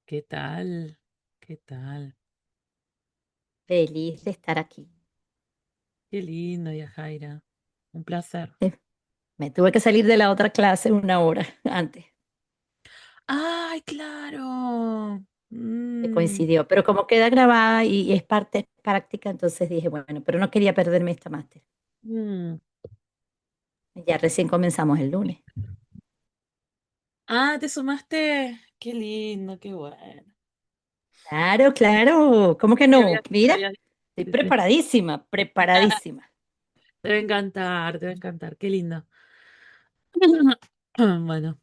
¿Qué tal? ¿Qué tal? Feliz de estar aquí. Qué lindo, Yajaira. Un placer. Eh, Me tuve que salir de la otra clase una hora antes, ¡Ay, claro! que Mm, coincidió, pero como queda grabada y es parte práctica, entonces dije, bueno, pero no quería perderme esta máster. mm. Ya recién comenzamos el lunes. Ah, ¿te sumaste? Qué lindo, qué bueno. Claro, claro, ¿cómo que ¿Qué no? habías, qué Mira, habías- estoy sí, sí. preparadísima, preparadísima. Te va a encantar, te va a encantar. Qué lindo. Bueno,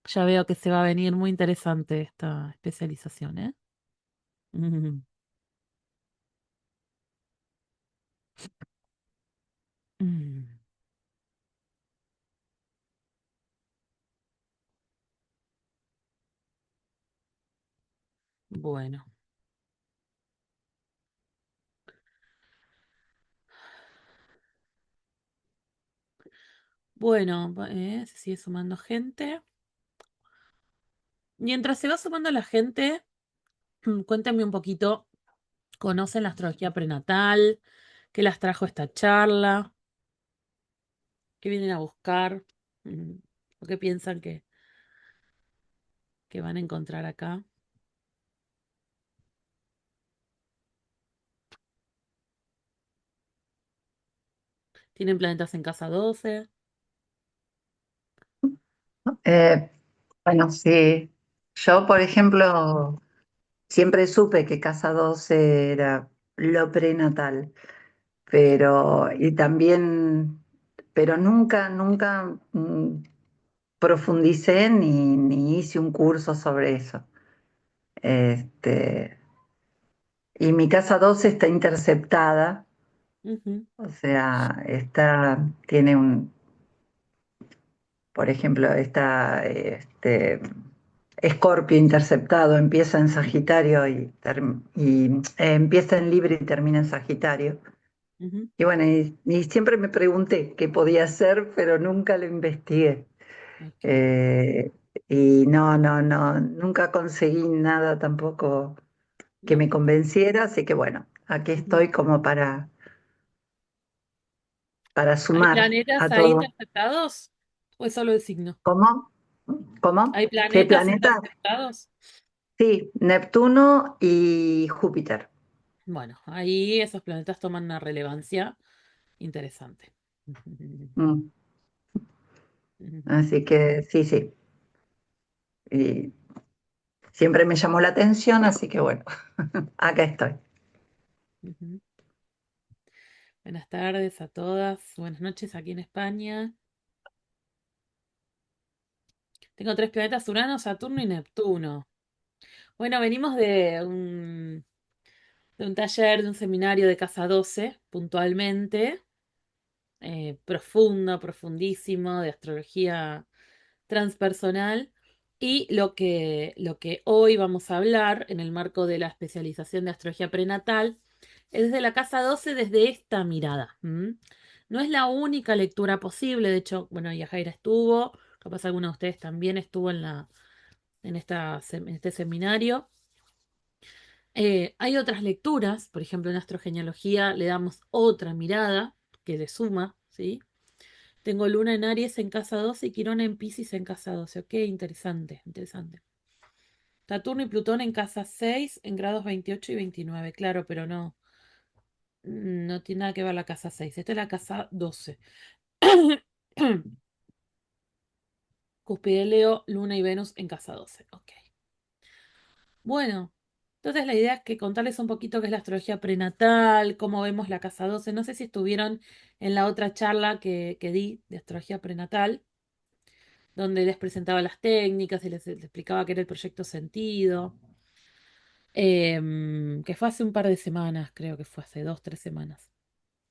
ya veo que se va a venir muy interesante esta especialización, ¿eh? Mm, mm. Bueno, bueno, se sigue sumando gente. Mientras se va sumando la gente, cuéntame un poquito. ¿Conocen la astrología prenatal? ¿Qué las trajo esta charla? ¿Qué vienen a buscar? Mm, ¿O qué piensan que van a encontrar acá? ¿Tienen planetas en casa 12? Eh, bueno, sí. Yo, por ejemplo, siempre supe que Casa 12 era lo prenatal, y también, pero nunca profundicé ni hice un curso sobre eso. Este, y mi Casa 12 está interceptada, Ujú, o sea, tiene por ejemplo, Escorpio interceptado empieza en Sagitario empieza en Libra y termina en Sagitario. ujú. Y bueno, y siempre me pregunté qué podía hacer, pero nunca lo investigué. Ok, Eh, y no, nunca conseguí nada tampoco que no. me convenciera, así que bueno, aquí Ujú. estoy como para ¿Hay sumar planetas a ahí todo. interceptados? ¿O es solo el signo? ¿Cómo? ¿Cómo? ¿Hay ¿Qué planetas planeta? interceptados? Sí, Neptuno y Júpiter. Bueno, ahí esos planetas toman una relevancia interesante. Mm, Así que sí, sí. Y siempre me llamó la atención, así que bueno, acá estoy. Buenas tardes a todas, buenas noches aquí en España. Tengo tres planetas, Urano, Saturno y Neptuno. Bueno, venimos de un taller, de un seminario de Casa 12, puntualmente, profundo, profundísimo, de astrología transpersonal. Y lo que hoy vamos a hablar en el marco de la especialización de astrología prenatal es desde la casa 12, desde esta mirada. No es la única lectura posible, de hecho, bueno, Yajaira estuvo, capaz alguno de ustedes también estuvo en este seminario. Hay otras lecturas, por ejemplo, en astrogenealogía le damos otra mirada que le suma, ¿sí? Tengo Luna en Aries en casa 12 y Quirón en Piscis en casa 12. Ok, interesante, interesante. Saturno y Plutón en casa 6 en grados 28 y 29. Claro, pero no tiene nada que ver la casa 6. Esta es la casa 12. Cúspide Leo, Luna y Venus en casa 12. Ok. Bueno, entonces la idea es que contarles un poquito qué es la astrología prenatal, cómo vemos la casa 12. No sé si estuvieron en la otra charla que di de astrología prenatal, donde les presentaba las técnicas y les explicaba qué era el proyecto Sentido, que fue hace un par de semanas, creo que fue hace 2, 3 semanas.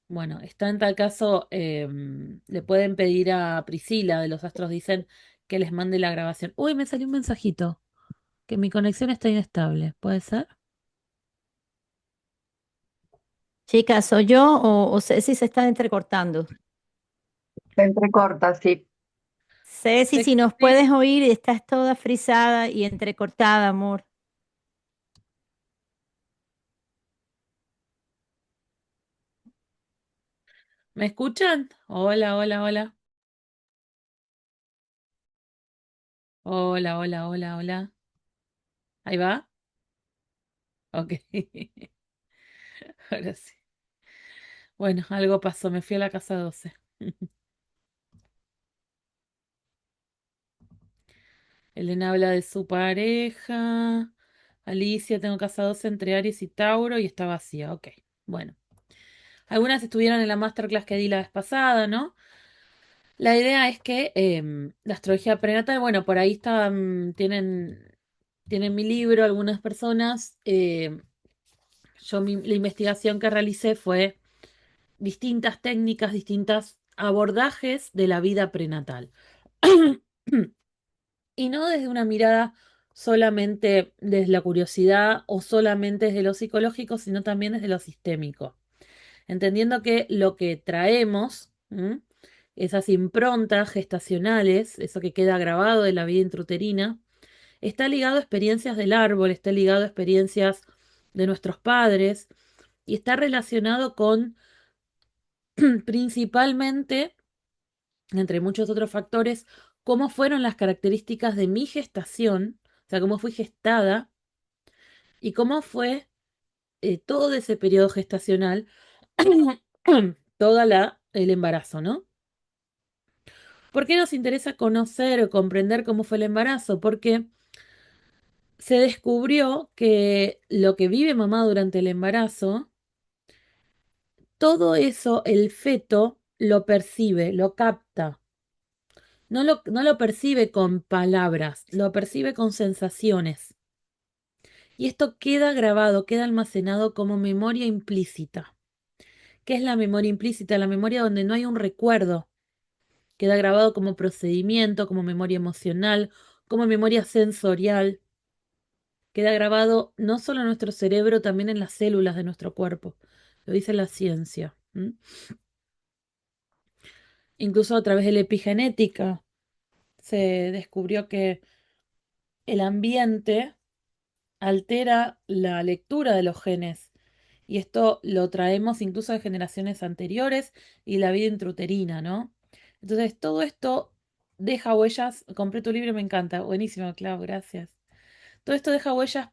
Bueno, está en tal caso, le pueden pedir a Priscila de los Astros Dicen que les mande la grabación. Uy, me salió un mensajito, que mi conexión está inestable, ¿puede ser? Chicas, ¿soy yo o sé si se está entrecortando? Se entrecorta, sí. Ceci, si nos Sí, puedes oír, estás toda frisada y entrecortada, amor. ¿me escuchan? Hola, hola, hola. Hola, hola, hola, hola. Ahí va. Ok. Ahora sí. Bueno, algo pasó, me fui a la casa 12. Elena habla de su pareja. Alicia, tengo casa 12 entre Aries y Tauro y está vacía. Ok, bueno. Algunas estuvieron en la masterclass que di la vez pasada, ¿no? La idea es que la astrología prenatal, bueno, por ahí está, tienen mi libro algunas personas. La investigación que realicé fue distintas técnicas, distintos abordajes de la vida prenatal. Y no desde una mirada solamente desde la curiosidad o solamente desde lo psicológico, sino también desde lo sistémico. Entendiendo que lo que traemos, esas improntas gestacionales, eso que queda grabado de la vida intrauterina, está ligado a experiencias del árbol, está ligado a experiencias de nuestros padres y está relacionado con principalmente, entre muchos otros factores, cómo fueron las características de mi gestación, o sea, cómo fui gestada y cómo fue todo ese periodo gestacional, el embarazo, ¿no? ¿Por qué nos interesa conocer o comprender cómo fue el embarazo? Porque se descubrió que lo que vive mamá durante el embarazo, todo eso el feto lo percibe, lo capta. No lo percibe con palabras, lo percibe con sensaciones. Y esto queda grabado, queda almacenado como memoria implícita. ¿Qué es la memoria implícita? La memoria donde no hay un recuerdo. Queda grabado como procedimiento, como memoria emocional, como memoria sensorial. Queda grabado no solo en nuestro cerebro, también en las células de nuestro cuerpo. Lo dice la ciencia. Incluso a través de la epigenética se descubrió que el ambiente altera la lectura de los genes. Y esto lo traemos incluso de generaciones anteriores y la vida intrauterina, ¿no? Entonces, todo esto deja huellas. Compré tu libro, me encanta. Buenísimo, Clau, gracias. Todo esto deja huellas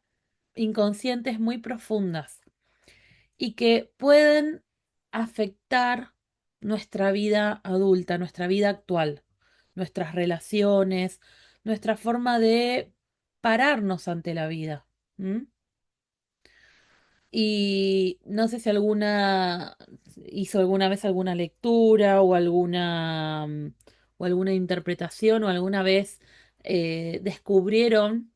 inconscientes muy profundas y que pueden afectar nuestra vida adulta, nuestra vida actual, nuestras relaciones, nuestra forma de pararnos ante la vida. ¿M? Y no sé si alguna hizo alguna vez alguna lectura o alguna interpretación o alguna vez descubrieron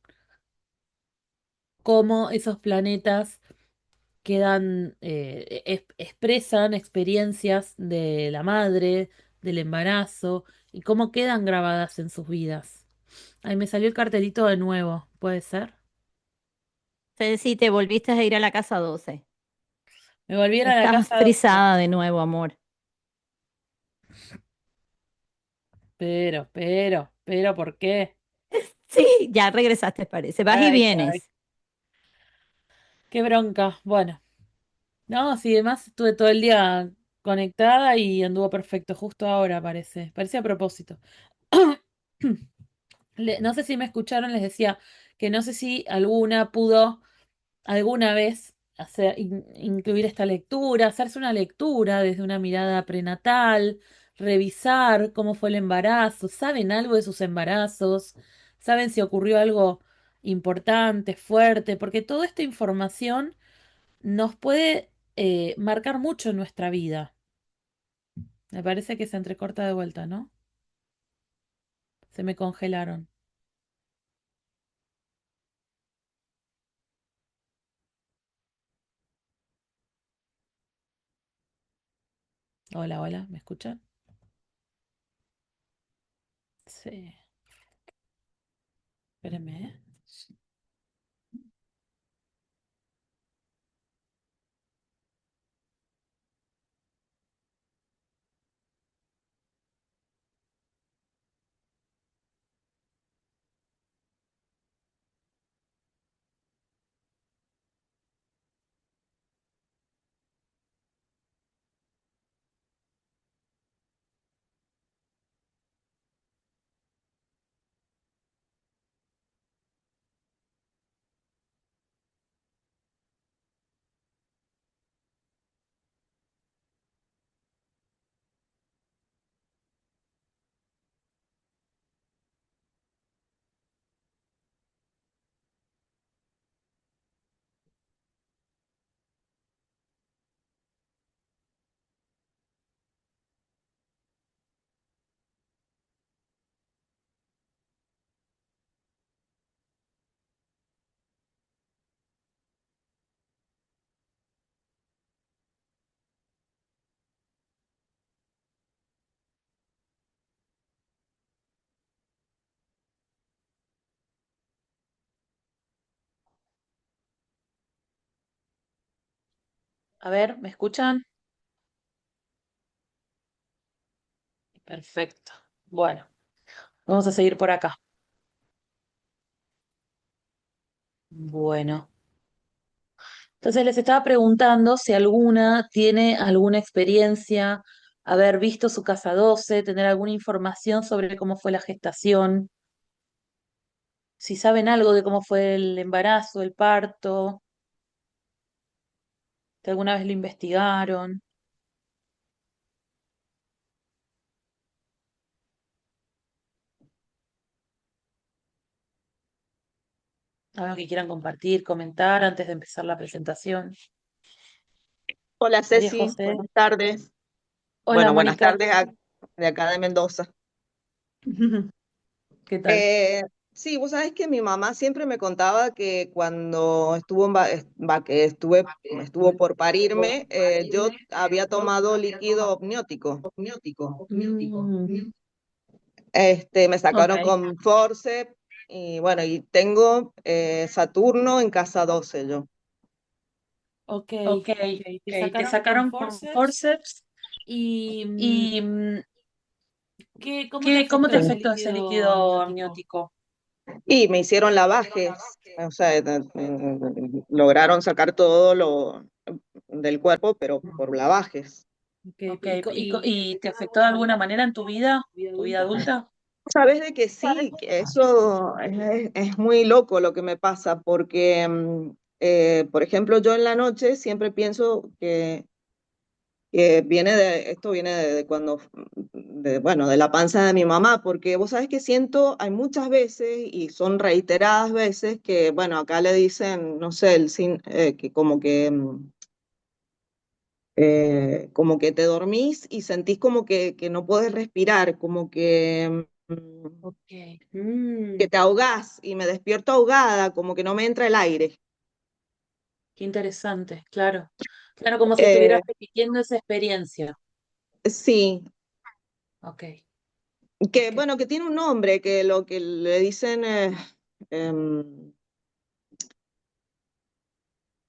cómo esos planetas quedan, expresan experiencias de la madre, del embarazo y cómo quedan grabadas en sus vidas. Ahí me salió el cartelito de nuevo, ¿puede ser? Ceci, te volviste a ir a la casa 12. Me volvieron a la Estás casa 12. frisada de nuevo, amor. Pero, ¿por qué? Sí, ya regresaste, parece. Vas y Ay, ay, vienes. qué bronca. Bueno, no, sí, además estuve todo el día conectada y anduvo perfecto, justo ahora parece. Parece a propósito. No sé si me escucharon, les decía que no sé si alguna pudo alguna vez incluir esta lectura, hacerse una lectura desde una mirada prenatal, revisar cómo fue el embarazo, saben algo de sus embarazos, saben si ocurrió algo importante, fuerte, porque toda esta información nos puede marcar mucho en nuestra vida. Me parece que se entrecorta de vuelta, ¿no? Se me congelaron. Hola, hola, ¿me escuchan? Sí, espérenme, ¿eh? A ver, ¿me escuchan? Perfecto. Bueno, vamos a seguir por acá. Bueno, entonces les estaba preguntando si alguna tiene alguna experiencia, haber visto su casa 12, tener alguna información sobre cómo fue la gestación, si saben algo de cómo fue el embarazo, el parto, si alguna vez lo investigaron, algo que quieran compartir, comentar antes de empezar la presentación. Hola María Ceci, José. buenas tardes. Hola, Bueno, buenas Mónica. tardes de acá de Mendoza. ¿Qué tal? Eh, sí, vos sabés que mi mamá siempre me contaba que cuando que estuvo por parirme, yo había tomado líquido amniótico. Mm, Me sacaron ok, con forceps y bueno, y tengo Saturno en casa 12 yo. ok, Ok, ok. Te ok. Te sacaron con sacaron con forceps forceps y y ¿cómo te ¿cómo afectó te ese afectó ese líquido líquido amniótico? amniótico? Y me hicieron lavajes, o sea, lograron sacar todo lo del cuerpo, pero por lavajes. Ok, Ok, ¿y ¿y te tiene afectó de alguna alguna manera manera en tu tu vida vida adulta? adulta? Sabes de que sí, que eso es muy loco lo que me pasa, porque, por ejemplo, yo en la noche siempre pienso que esto viene de cuando, bueno, de la panza de mi mamá, porque vos sabés que siento, hay muchas veces, y son reiteradas veces, que, bueno, acá le dicen, no sé, que como que te dormís y sentís como que no podés respirar, como Ok. que te ahogás, y me despierto ahogada, como que no me entra el aire. Qué interesante, claro. Claro, como si estuvieras Eh, repitiendo esa experiencia. sí, Ok, que ok. bueno, que tiene un nombre, que lo que le dicen... em,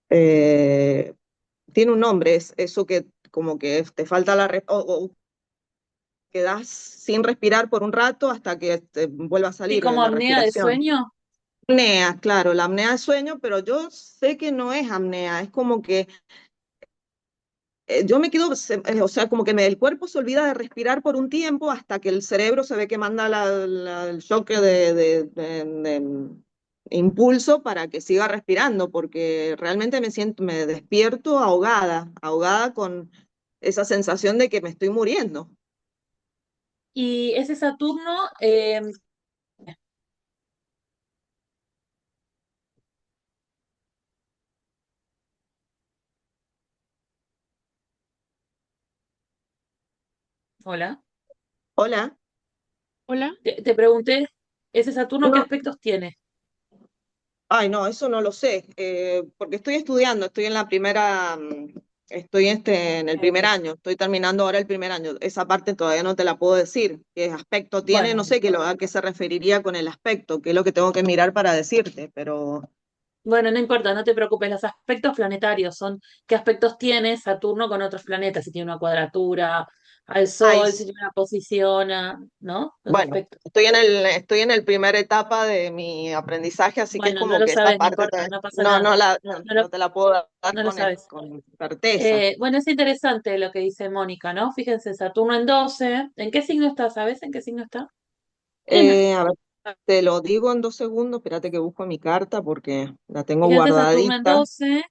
eh, tiene un nombre, es eso que como que te falta o quedas sin respirar por un rato hasta que te vuelva a Sí, salir como la apnea de respiración. sueño. Apnea, claro, la apnea de sueño, pero yo sé que no es apnea, es como que yo me quedo, o sea, como que el cuerpo se olvida de respirar por un tiempo hasta que el cerebro se ve que manda el choque de impulso para que siga respirando, porque realmente me despierto ahogada, ahogada con esa sensación de que me estoy muriendo. Y ese Saturno, hola, Hola. Hola. te pregunté, ¿ese Saturno qué No, aspectos tiene? ay, no, eso no lo sé, porque estoy estudiando, estoy en la primera, estoy en el primer año, estoy terminando ahora el primer año. Esa parte todavía no te la puedo decir. ¿Qué aspecto tiene? No Bueno, sé a qué se referiría con el aspecto, qué es lo que tengo que mirar para decirte, pero bueno, no importa, no te preocupes. Los aspectos planetarios son qué aspectos tiene Saturno con otros planetas, si tiene una cuadratura al ay, Sol, si tiene una posición, ¿no? Los bueno, aspectos. estoy en el primer etapa de mi aprendizaje, así que es Bueno, no como lo que esa sabes, no parte importa, no pasa no, nada. No lo, no te la puedo dar no lo sabes. con certeza. Bueno, es interesante lo que dice Mónica, ¿no? Fíjense, Saturno en 12. ¿En qué signo está? ¿Sabes en qué signo está? A ver, te lo digo en 2 segundos, espérate que busco mi carta porque la tengo Fíjense, Saturno en guardadita. 12.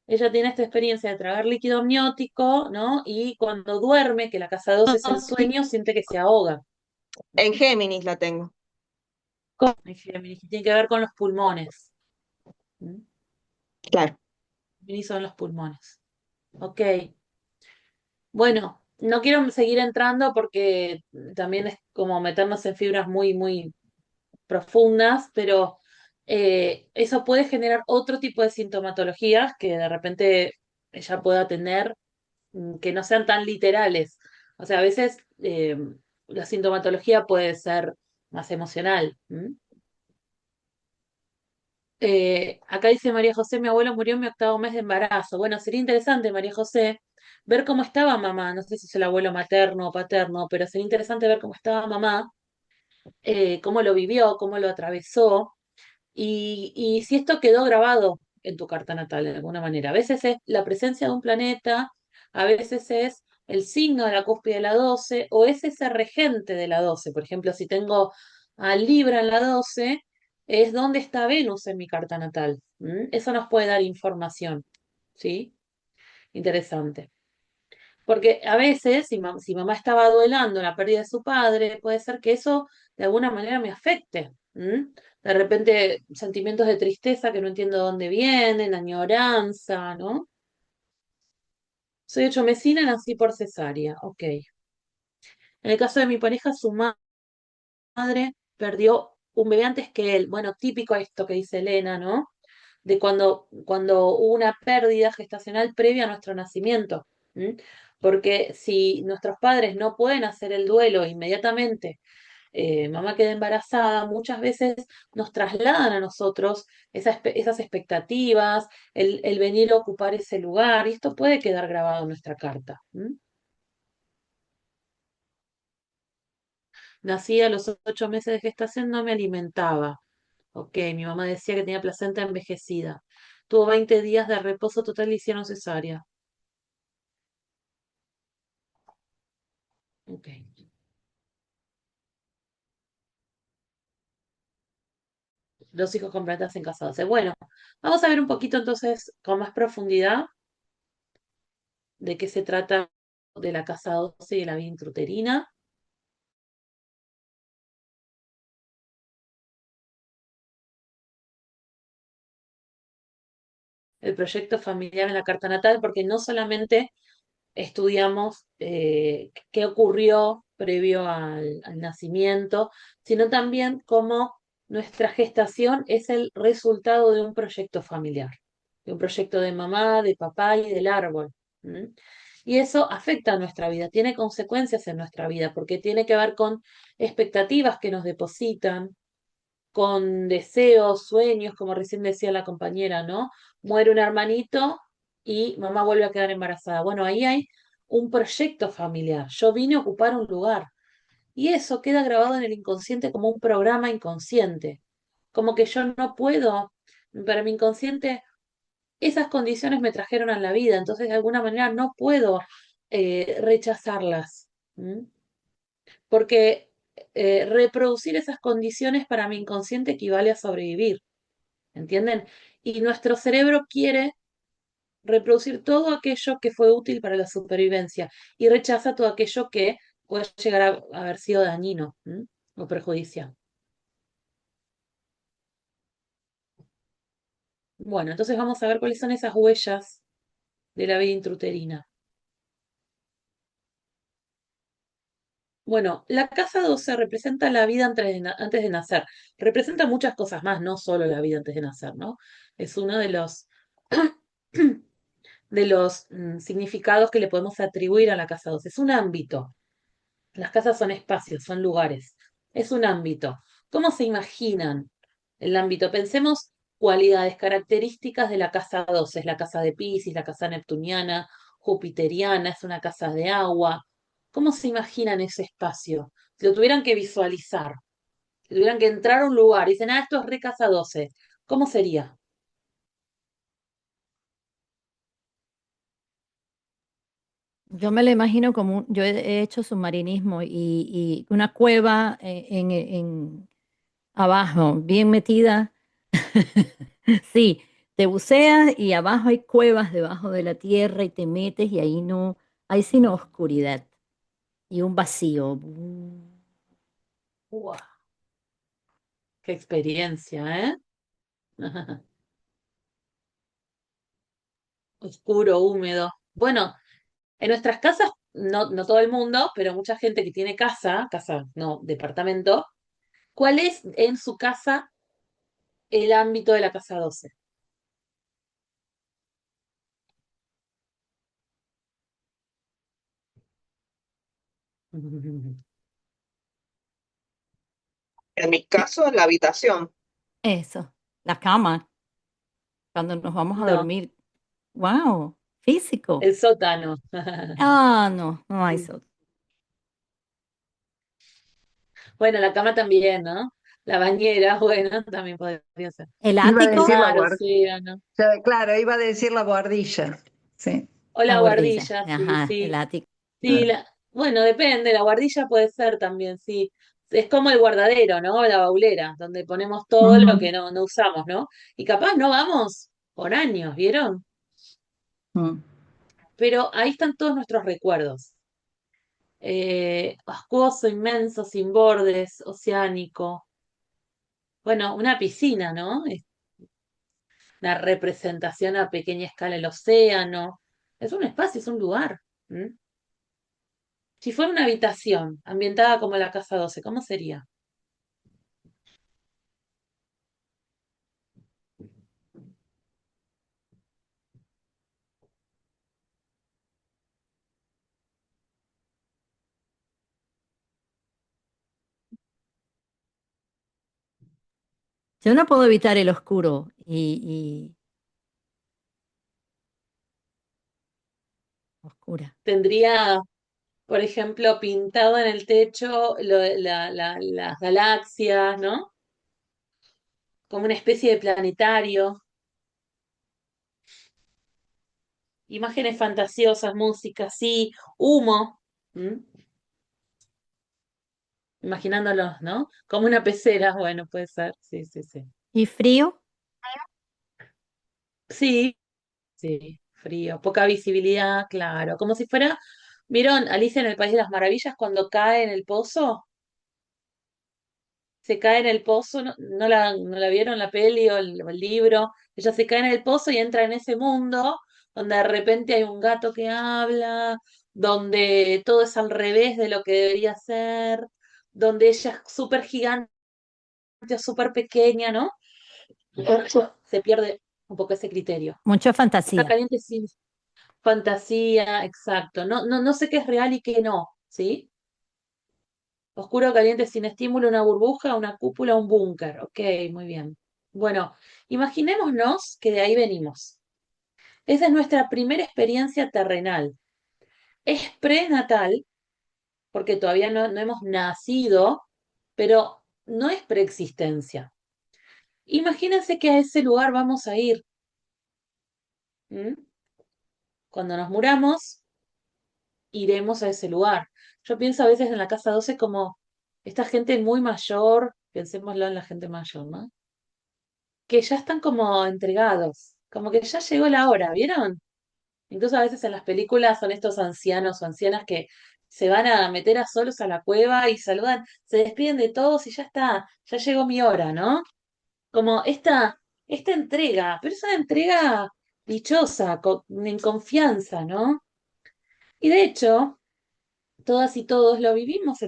Ella tiene esta experiencia de tragar líquido amniótico, ¿no? Y cuando duerme, que la casa 12 es el sueño, siente que se ahoga. En Géminis la tengo. En Géminis, que tiene que ver con los pulmones. ¿Mm? Claro. Géminis son los pulmones. Ok. Bueno, no quiero seguir entrando porque también es como meternos en fibras muy, muy profundas, pero eso puede generar otro tipo de sintomatologías que de repente ella pueda tener, que no sean tan literales. O sea, a veces la sintomatología puede ser más emocional. ¿M? Acá dice María José, mi abuelo murió en mi octavo mes de embarazo. Bueno, sería interesante, María José, ver cómo estaba mamá. No sé si es el abuelo materno o paterno, pero sería interesante ver cómo estaba mamá, cómo lo vivió, cómo lo atravesó. Y si esto quedó grabado en tu carta natal de alguna manera. A veces es la presencia de un planeta, a veces es el signo de la cúspide de la 12 o es ese regente de la 12. Por ejemplo, si tengo a Libra en la 12, es dónde está Venus en mi carta natal. ¿M? Eso nos puede dar información, ¿sí? Interesante. Porque a veces, si mamá estaba duelando la pérdida de su padre, puede ser que eso de alguna manera me afecte. ¿M? De repente, sentimientos de tristeza que no entiendo de dónde vienen, añoranza, ¿no? Soy ochomesina, nací por cesárea. Ok. En el caso de mi pareja, su madre perdió un bebé antes que él. Bueno, típico esto que dice Elena, ¿no? De cuando hubo una pérdida gestacional previa a nuestro nacimiento. ¿M? Porque si nuestros padres no pueden hacer el duelo inmediatamente, mamá queda embarazada, muchas veces nos trasladan a nosotros esas expectativas, el venir a ocupar ese lugar, y esto puede quedar grabado en nuestra carta. ¿M? Nací a los 8 meses de gestación, no me alimentaba. Ok, mi mamá decía que tenía placenta envejecida. Tuvo 20 días de reposo total y hicieron cesárea. Ok. Dos hijos con plantas en casa 12. Bueno, vamos a ver un poquito entonces con más profundidad de qué se trata de la casa 12 y de la vida intrauterina. El proyecto familiar en la carta natal, porque no solamente estudiamos qué ocurrió previo al nacimiento, sino también cómo nuestra gestación es el resultado de un proyecto familiar, de un proyecto de mamá, de papá y del árbol. ¿M? Y eso afecta a nuestra vida, tiene consecuencias en nuestra vida, porque tiene que ver con expectativas que nos depositan, con deseos, sueños, como recién decía la compañera, ¿no? Muere un hermanito y mamá vuelve a quedar embarazada. Bueno, ahí hay un proyecto familiar. Yo vine a ocupar un lugar y eso queda grabado en el inconsciente como un programa inconsciente. Como que yo no puedo, para mi inconsciente, esas condiciones me trajeron a la vida, entonces de alguna manera no puedo rechazarlas. ¿M? Porque reproducir esas condiciones para mi inconsciente equivale a sobrevivir, ¿entienden? Y nuestro cerebro quiere reproducir todo aquello que fue útil para la supervivencia y rechaza todo aquello que puede llegar a haber sido dañino, ¿m? O perjudicial. Bueno, entonces vamos a ver cuáles son esas huellas de la vida intrauterina. Bueno, la casa 12 representa la vida antes de nacer. Representa muchas cosas más, no solo la vida antes de nacer, ¿no? Es uno de los significados que le podemos atribuir a la casa 12. Es un ámbito. Las casas son espacios, son lugares. Es un ámbito. ¿Cómo se imaginan el ámbito? Pensemos cualidades, características de la casa 12. Es la casa de Piscis, la casa neptuniana, jupiteriana, es una casa de agua. ¿Cómo se imaginan ese espacio? Si lo tuvieran que visualizar, si tuvieran que entrar a un lugar y dicen, esto es re casa 12, ¿cómo sería? Yo me lo imagino como, yo he hecho submarinismo y una cueva abajo, bien metida. Sí, te buceas y abajo hay cuevas debajo de la tierra y te metes y ahí no, hay sino oscuridad y un vacío. ¡Guau! ¡Qué experiencia, eh! Oscuro, húmedo. Bueno, en nuestras casas, no, no todo el mundo, pero mucha gente que tiene casa, no, departamento, ¿cuál es en su casa el ámbito de la casa 12? En mi caso, en la habitación. Eso. La cama, cuando nos vamos a No, dormir. Wow, físico. el sótano. Ah, no, no hay Sí. sol. Bueno, la cama también, ¿no? La bañera, bueno, también podría ser. El Iba a ático decir la Mar, guardilla. océano. Claro, iba a decir la guardilla. Sí. O la la guardilla. guardilla, sí, Ajá, el sí. ático. Sí, bueno, depende, la guardilla puede ser también, sí. Es como el guardadero, ¿no? La baulera, donde ponemos todo lo Ujú, que no usamos, ¿no? Y capaz no vamos por años, ¿vieron? ujú. Pero ahí están todos nuestros recuerdos. Acuoso, inmenso, sin bordes, oceánico. Bueno, una piscina, ¿no? Es una representación a pequeña escala del océano. Es un espacio, es un lugar. ¿M? Si fuera una habitación ambientada como la Casa 12, ¿cómo sería? Yo no puedo evitar el oscuro y oscura. Tendría, por ejemplo, pintado en el techo las galaxias, ¿no? Como una especie de planetario. Imágenes fantasiosas, música, sí, humo. ¿M? Imaginándolos, ¿no? Como una pecera, bueno, puede ser, sí, sí, sí. ¿Y frío? Sí, sí, frío, poca visibilidad, claro. Como si fuera, ¿vieron Alicia en el País de las Maravillas cuando cae en el pozo? Se cae en el pozo, ¿no la vieron la peli o el libro? Ella se cae en el pozo y entra en ese mundo donde de repente hay un gato que habla, donde todo es al revés de lo que debería ser, donde ella es súper gigante o súper pequeña, ¿no? Se pierde un poco ese criterio. Mucha Está fantasía. caliente sin fantasía, exacto. No sé qué es real y qué no, ¿sí? Oscuro, caliente, sin estímulo, una burbuja, una cúpula, un búnker. Ok, muy bien. Bueno, imaginémonos que de ahí venimos. Esa es nuestra primera experiencia terrenal. Es prenatal, porque todavía no hemos nacido, pero no es preexistencia. Imagínense que a ese lugar vamos a ir. ¿M? Cuando nos muramos, iremos a ese lugar. Yo pienso a veces en la casa 12 como esta gente muy mayor, pensémoslo en la gente mayor, ¿no? Que ya están como entregados, como que ya llegó la hora, ¿vieron? Incluso a veces en las películas son estos ancianos o ancianas que se van a meter a solos a la cueva y saludan, se despiden de todos y ya está, ya llegó mi hora, ¿no? Como esta entrega, pero es una entrega dichosa, en confianza, ¿no? Y de hecho, todas y todos lo vivimos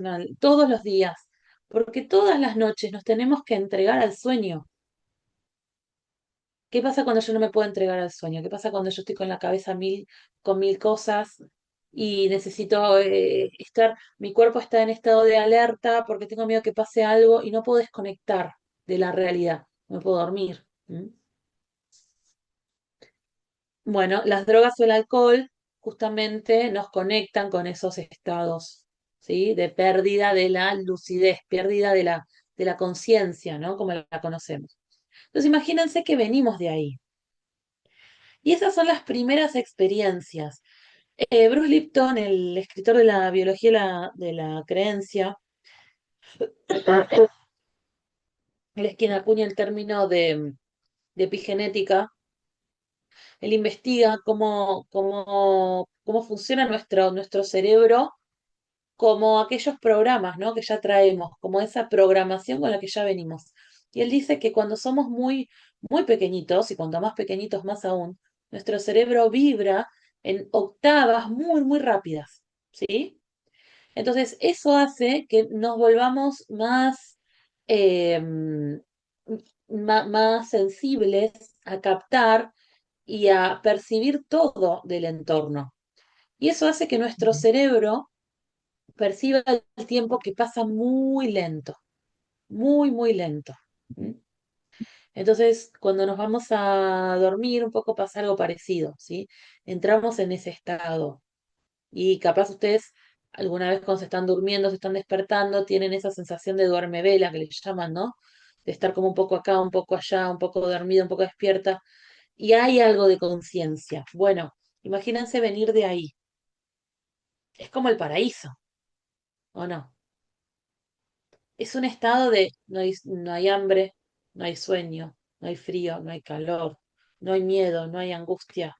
todos los días, porque todas las noches nos tenemos que entregar al sueño. ¿Qué pasa cuando yo no me puedo entregar al sueño? ¿Qué pasa cuando yo estoy con la cabeza con mil cosas y necesito mi cuerpo está en estado de alerta porque tengo miedo que pase algo y no puedo desconectar de la realidad, no me puedo dormir? ¿M? Bueno, las drogas o el alcohol justamente nos conectan con esos estados, ¿sí? De pérdida de la lucidez, pérdida de la conciencia, ¿no? Como la conocemos. Entonces imagínense que venimos de ahí. Y esas son las primeras experiencias. Bruce Lipton, el escritor de la biología de la creencia, él es quien acuña el término de epigenética. Él investiga cómo funciona nuestro cerebro como aquellos programas, ¿no? Que ya traemos, como esa programación con la que ya venimos. Y él dice que cuando somos muy, muy pequeñitos, y cuanto más pequeñitos más aún, nuestro cerebro vibra en octavas muy, muy rápidas, ¿sí? Entonces, eso hace que nos volvamos eh, más sensibles a captar y a percibir todo del entorno. Y eso hace que nuestro cerebro perciba el tiempo que pasa muy lento, muy, muy lento. ¿M? Entonces, cuando nos vamos a dormir, un poco pasa algo parecido, ¿sí? Entramos en ese estado. Y capaz ustedes alguna vez cuando se están durmiendo, se están despertando, tienen esa sensación de duerme vela que le llaman, ¿no? De estar como un poco acá, un poco allá, un poco dormida, un poco despierta. Y hay algo de conciencia. Bueno, imagínense venir de ahí. Es como el paraíso, ¿o no? Es un estado de no hay hambre, no hay sueño, no hay frío, no hay calor, no hay miedo, no hay angustia.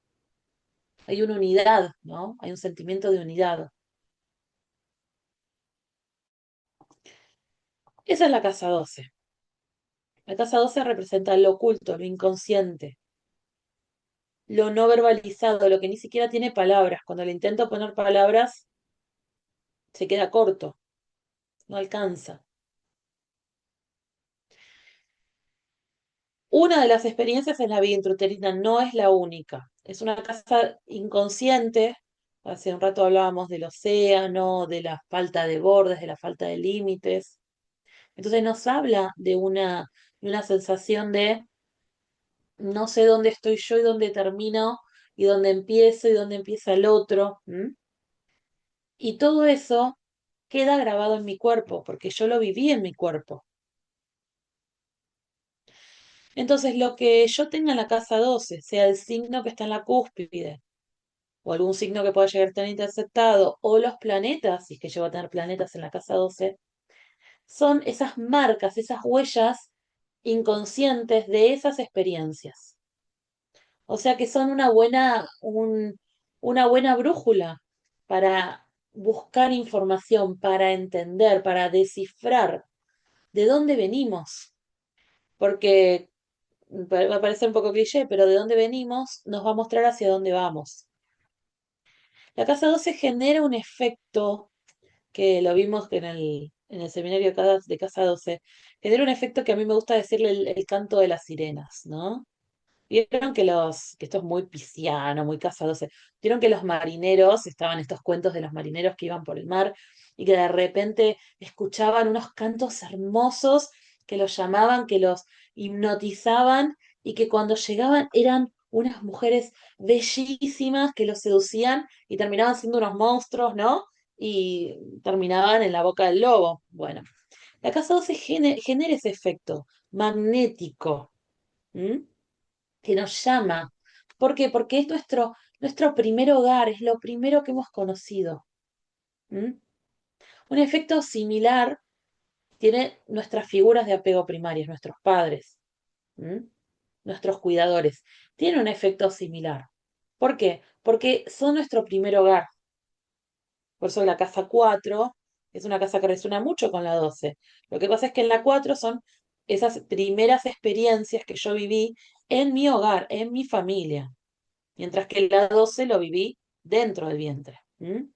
Hay una unidad, ¿no? Hay un sentimiento de unidad. Esa es la casa 12. La casa 12 representa lo oculto, lo inconsciente, lo no verbalizado, lo que ni siquiera tiene palabras. Cuando le intento poner palabras, se queda corto, no alcanza. Una de las experiencias es la vida intrauterina, no es la única. Es una casa inconsciente. Hace un rato hablábamos del océano, de la falta de bordes, de la falta de límites. Entonces nos habla de una sensación de no sé dónde estoy yo y dónde termino y dónde empiezo y dónde empieza el otro. ¿M? Y todo eso queda grabado en mi cuerpo, porque yo lo viví en mi cuerpo. Entonces, lo que yo tenga en la casa 12, sea el signo que está en la cúspide, o algún signo que pueda llegar a estar interceptado, o los planetas, si es que llego a tener planetas en la casa 12, son esas marcas, esas huellas inconscientes de esas experiencias. O sea que son una buena brújula para buscar información, para entender, para descifrar de dónde venimos. Porque va a parecer un poco cliché, pero de dónde venimos nos va a mostrar hacia dónde vamos. La casa 12 genera un efecto que lo vimos en el seminario de casa 12, genera un efecto que a mí me gusta decirle el canto de las sirenas, ¿no? Vieron que esto es muy pisciano, muy casa 12. Vieron que los marineros, estaban estos cuentos de los marineros que iban por el mar y que de repente escuchaban unos cantos hermosos que los llamaban, que los hipnotizaban y que cuando llegaban eran unas mujeres bellísimas que los seducían y terminaban siendo unos monstruos, ¿no? Y terminaban en la boca del lobo. Bueno, la casa 12 genera ese efecto magnético. ¿M? Que nos llama. ¿Por qué? Porque es nuestro primer hogar, es lo primero que hemos conocido. ¿M? Un efecto similar tiene nuestras figuras de apego primarias, nuestros padres, ¿m? Nuestros cuidadores. Tienen un efecto similar. ¿Por qué? Porque son nuestro primer hogar. Por eso la casa 4 es una casa que resuena mucho con la 12. Lo que pasa es que en la 4 son esas primeras experiencias que yo viví en mi hogar, en mi familia. Mientras que la 12 lo viví dentro del vientre. ¿M?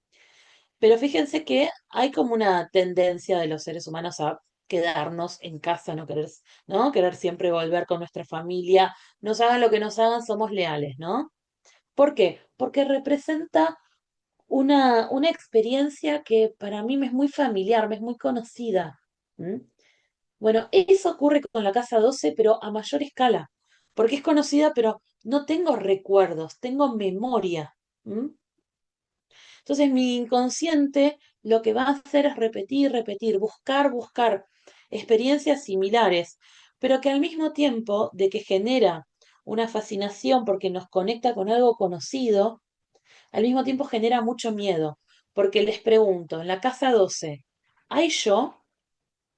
Pero fíjense que hay como una tendencia de los seres humanos a quedarnos en casa, ¿no? Querer siempre volver con nuestra familia. Nos hagan lo que nos hagan, somos leales, ¿no? ¿Por qué? Porque representa una experiencia que para mí me es muy familiar, me es muy conocida. ¿M? Bueno, eso ocurre con la casa 12, pero a mayor escala, porque es conocida, pero no tengo recuerdos, tengo memoria. ¿M? Entonces mi inconsciente lo que va a hacer es repetir, repetir, buscar experiencias similares, pero que al mismo tiempo de que genera una fascinación porque nos conecta con algo conocido, al mismo tiempo genera mucho miedo, porque les pregunto, en la casa 12, ¿hay yo?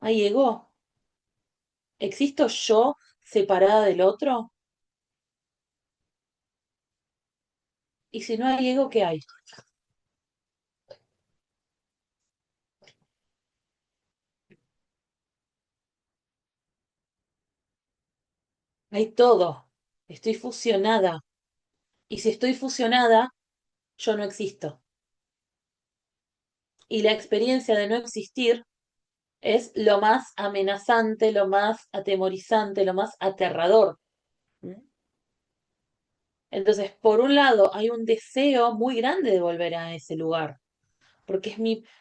¿Hay ego? ¿Existo yo separada del otro? Y si no hay ego, ¿qué hay? Hay todo. Estoy fusionada. Y si estoy fusionada, yo no existo. Y la experiencia de no existir es lo más amenazante, lo más atemorizante, lo más aterrador. ¿Mm? Entonces, por un lado, hay un deseo muy grande de volver a ese lugar, porque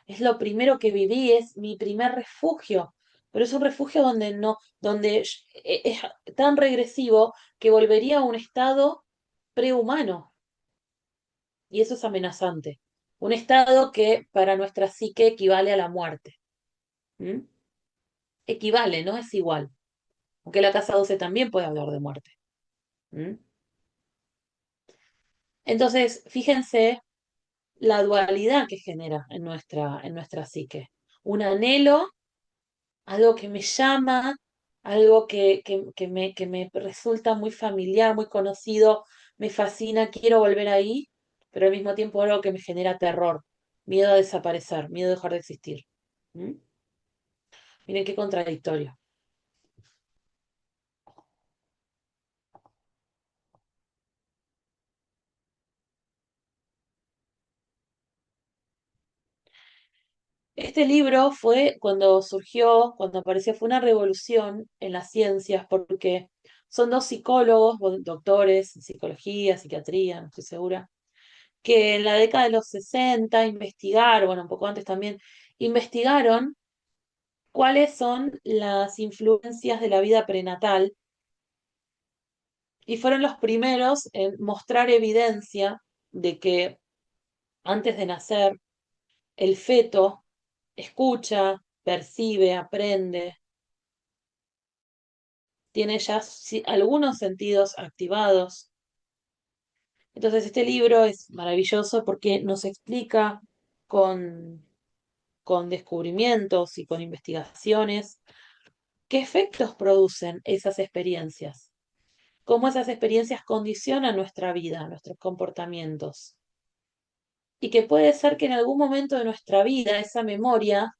es lo primero que viví, es mi primer refugio. pero es un refugio donde no, donde es tan regresivo que volvería a un estado prehumano, y eso es amenazante. Un estado que para nuestra psique equivale a la muerte. ¿Mm? Equivale, no es igual. Aunque la casa 12 también puede hablar de muerte. ¿Mm? Entonces, fíjense la dualidad que genera en nuestra psique. Un anhelo, algo que me llama, algo que me resulta muy familiar, muy conocido, me fascina, quiero volver ahí, pero al mismo tiempo algo que me genera terror, miedo a desaparecer, miedo a dejar de existir. ¿Mm? Miren qué contradictorio. Este libro fue cuando surgió, cuando apareció, fue una revolución en las ciencias, porque son dos psicólogos, doctores en psicología, psiquiatría, no estoy segura, que en la década de los 60 investigaron, bueno, un poco antes también, investigaron cuáles son las influencias de la vida prenatal y fueron los primeros en mostrar evidencia de que antes de nacer el feto escucha, percibe, aprende, tiene ya algunos sentidos activados. Entonces este libro es maravilloso porque nos explica con, con descubrimientos y con investigaciones qué efectos producen esas experiencias, cómo esas experiencias condicionan nuestra vida, nuestros comportamientos. Y que puede ser que en algún momento de nuestra vida esa memoria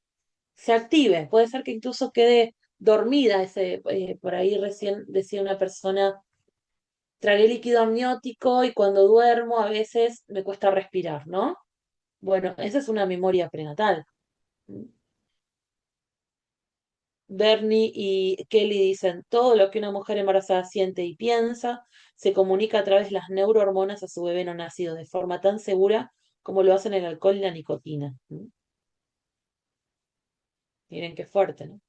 se active, puede ser que incluso quede dormida, por ahí recién decía una persona, tragué líquido amniótico y cuando duermo a veces me cuesta respirar, ¿no? Bueno, esa es una memoria prenatal. Bernie y Kelly dicen, todo lo que una mujer embarazada siente y piensa se comunica a través de las neurohormonas a su bebé no nacido de forma tan segura como lo hacen el alcohol y la nicotina. Miren qué fuerte, ¿no?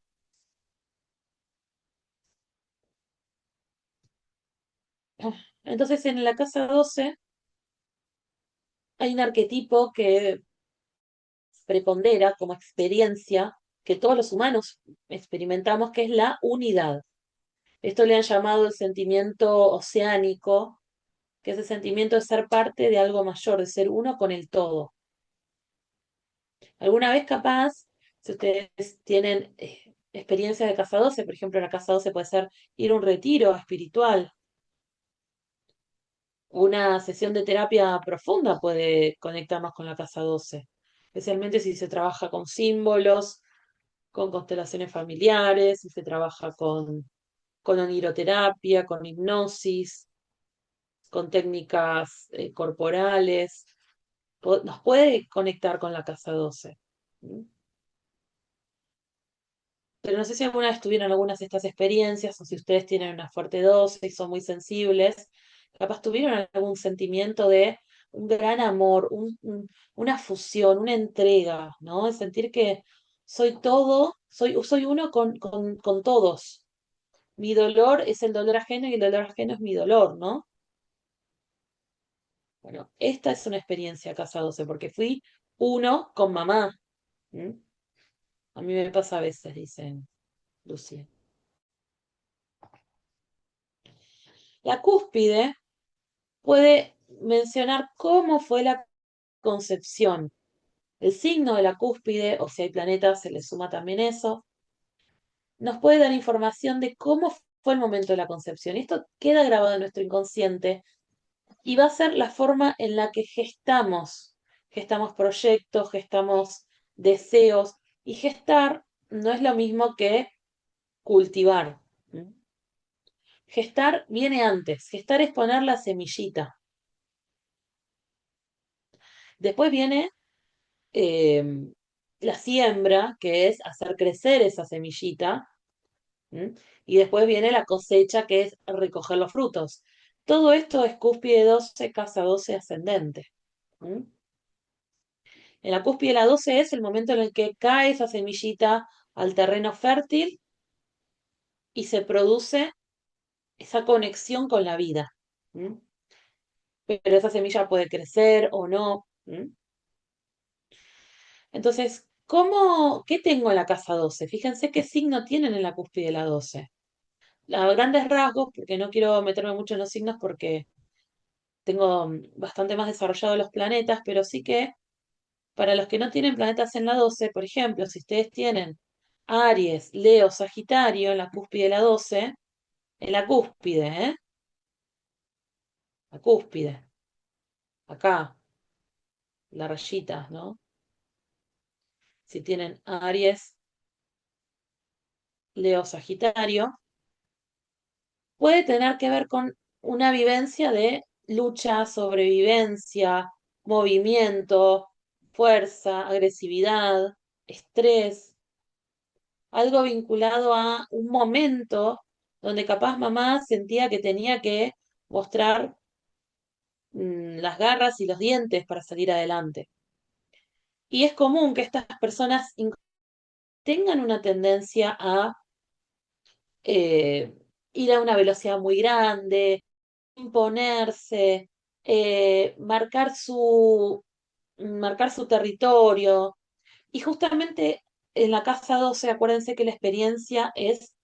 Entonces en la casa 12 hay un arquetipo que prepondera como experiencia que todos los humanos experimentamos, que es la unidad. Esto le han llamado el sentimiento oceánico, que es el sentimiento de ser parte de algo mayor, de ser uno con el todo. Alguna vez capaz, si ustedes tienen experiencias de casa 12, por ejemplo, en la casa 12 puede ser ir a un retiro espiritual, una sesión de terapia profunda puede conectarnos con la casa 12, especialmente si se trabaja con símbolos, con constelaciones familiares, si se trabaja con oniroterapia, con hipnosis, con técnicas corporales, nos puede conectar con la casa 12. Pero no sé si alguna vez tuvieron algunas de estas experiencias o si ustedes tienen una fuerte dosis y son muy sensibles, capaz tuvieron algún sentimiento de un gran amor, una fusión, una entrega, ¿no? De sentir que soy todo, soy uno con todos. Mi dolor es el dolor ajeno y el dolor ajeno es mi dolor, ¿no? Bueno, esta es una experiencia casa 12 porque fui uno con mamá. ¿Mm? A mí me pasa a veces, dicen Lucía. La cúspide puede mencionar cómo fue la concepción. El signo de la cúspide, o si hay planetas, se le suma también eso, nos puede dar información de cómo fue el momento de la concepción. Y esto queda grabado en nuestro inconsciente y va a ser la forma en la que gestamos proyectos, gestamos deseos, y gestar no es lo mismo que cultivar. Gestar viene antes, gestar es poner la semillita. Después viene eh, la siembra, que es hacer crecer esa semillita, ¿m? Y después viene la cosecha, que es recoger los frutos. Todo esto es cúspide 12, casa 12 ascendente. ¿M? En la cúspide de la 12 es el momento en el que cae esa semillita al terreno fértil y se produce esa conexión con la vida. ¿M? Pero esa semilla puede crecer o no. ¿M? Entonces, ¿qué tengo en la casa 12? Fíjense qué signo tienen en la cúspide de la 12. A grandes rasgos, porque no quiero meterme mucho en los signos porque tengo bastante más desarrollados los planetas, pero sí que para los que no tienen planetas en la 12, por ejemplo, si ustedes tienen Aries, Leo, Sagitario en la cúspide de la 12, en la cúspide, ¿eh? La cúspide, acá, la rayita, ¿no? Si tienen Aries, Leo, Sagitario, puede tener que ver con una vivencia de lucha, sobrevivencia, movimiento, fuerza, agresividad, estrés, algo vinculado a un momento donde capaz mamá sentía que tenía que mostrar las garras y los dientes para salir adelante. Y es común que estas personas tengan una tendencia a eh, ir a una velocidad muy grande, imponerse, marcar su territorio. Y justamente en la casa 12, acuérdense que la experiencia es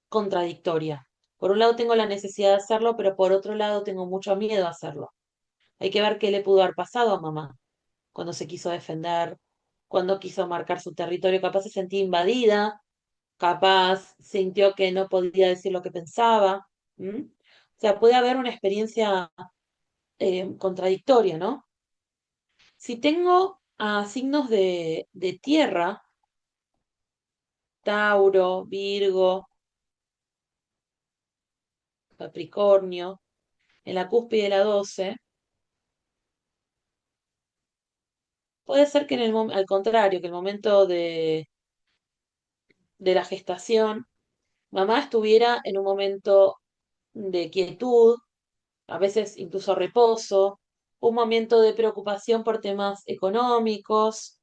contradictoria. Por un lado tengo la necesidad de hacerlo, pero por otro lado tengo mucho miedo a hacerlo. Hay que ver qué le pudo haber pasado a mamá cuando se quiso defender, cuando quiso marcar su territorio. Capaz se sentía invadida, capaz sintió que no podía decir lo que pensaba. ¿M? O sea, puede haber una experiencia contradictoria, ¿no? Si tengo signos de tierra, Tauro, Virgo, Capricornio, en la cúspide de la 12, puede ser que al contrario, que el momento de la gestación, mamá estuviera en un momento de quietud, a veces incluso reposo, un momento de preocupación por temas económicos,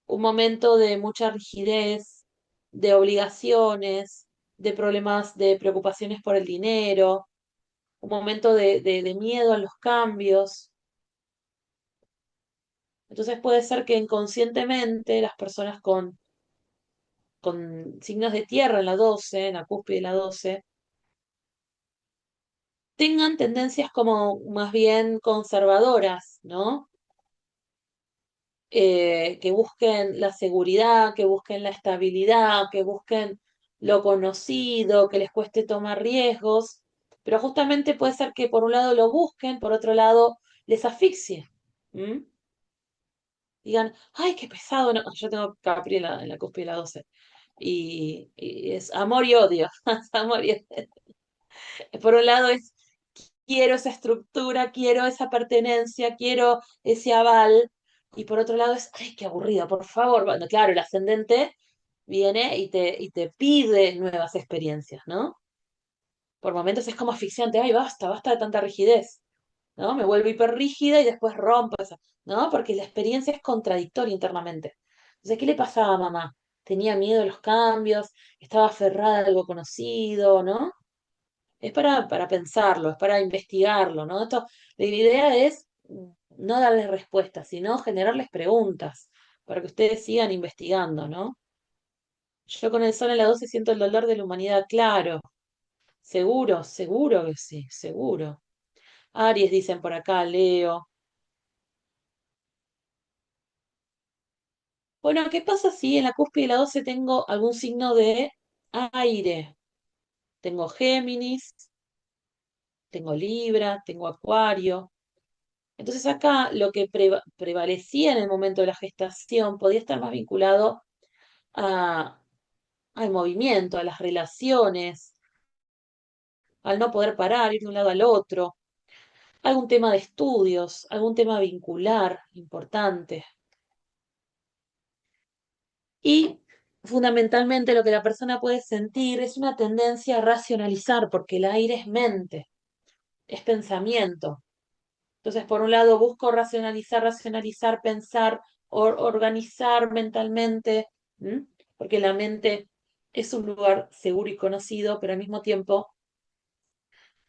un momento de mucha rigidez, de obligaciones, de problemas, de preocupaciones por el dinero, un momento de miedo a los cambios. Entonces puede ser que inconscientemente las personas con signos de tierra en la 12, en la cúspide de la 12, tengan tendencias como más bien conservadoras, ¿no? Que busquen la seguridad, que busquen la estabilidad, que busquen lo conocido, que les cueste tomar riesgos, pero justamente puede ser que por un lado lo busquen, por otro lado les asfixie. ¿M? Digan, ay, qué pesado, no, yo tengo Capri en la cúspide de la 12. Y es amor y odio. Es amor y por un lado es quiero esa estructura, quiero esa pertenencia, quiero ese aval. Y por otro lado es, ay, qué aburrido, por favor. Bueno, claro, el ascendente viene y te pide nuevas experiencias, ¿no? Por momentos es como asfixiante, ay, basta, basta de tanta rigidez, ¿no? Me vuelvo hiperrígida y después rompo esa, ¿no? Porque la experiencia es contradictoria internamente. Entonces, ¿qué le pasaba a mamá? Tenía miedo a los cambios, estaba aferrada a algo conocido, ¿no? Es para pensarlo, es para investigarlo, ¿no? La idea es no darles respuestas, sino generarles preguntas para que ustedes sigan investigando, ¿no? Yo con el sol en la 12 siento el dolor de la humanidad, claro, seguro, seguro que sí, seguro. Aries dicen por acá, Leo. Bueno, ¿qué pasa si en la cúspide de la 12 tengo algún signo de aire? Tengo Géminis, tengo Libra, tengo Acuario. Entonces acá lo que prevalecía en el momento de la gestación podía estar más vinculado a, al movimiento, a las relaciones, al no poder parar, ir de un lado al otro, algún tema de estudios, algún tema vincular importante. Y fundamentalmente lo que la persona puede sentir es una tendencia a racionalizar, porque el aire es mente, es pensamiento. Entonces, por un lado, busco racionalizar, pensar, organizar mentalmente, ¿m? porque la mente es un lugar seguro y conocido, pero al mismo tiempo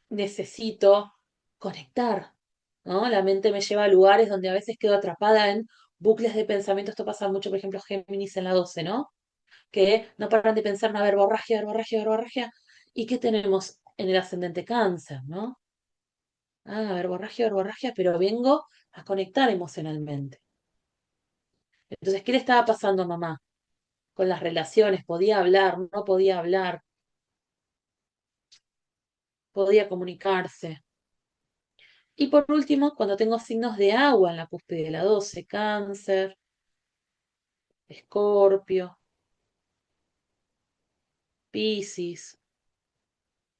necesito conectar, ¿no? La mente me lleva a lugares donde a veces quedo atrapada en bucles de pensamiento. Esto pasa mucho, por ejemplo, Géminis en la 12, ¿no? Que no paran de pensar, una verborragia, verborragia, verborragia. ¿Y qué tenemos en el ascendente Cáncer, ¿no? Ah, verborragia, verborragia, pero vengo a conectar emocionalmente. Entonces, ¿qué le estaba pasando a mamá con las relaciones? ¿Podía hablar? ¿No podía hablar? ¿Podía comunicarse? Y por último, cuando tengo signos de agua en la cúspide de la 12, Cáncer, Escorpio, Piscis,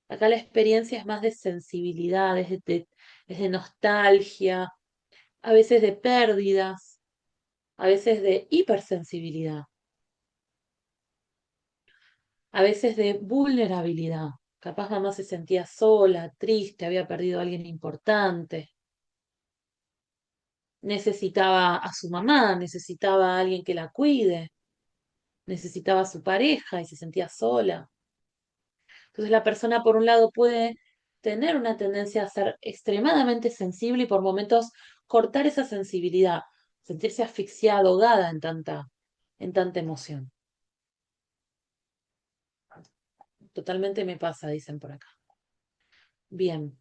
acá la experiencia es más de sensibilidad, es de nostalgia, a veces de pérdidas, a veces de hipersensibilidad, a veces de vulnerabilidad. Capaz mamá se sentía sola, triste, había perdido a alguien importante, necesitaba a su mamá, necesitaba a alguien que la cuide, necesitaba a su pareja y se sentía sola. Entonces la persona, por un lado, puede tener una tendencia a ser extremadamente sensible y por momentos cortar esa sensibilidad, sentirse asfixiada, ahogada en tanta emoción. Totalmente me pasa, dicen por acá. Bien.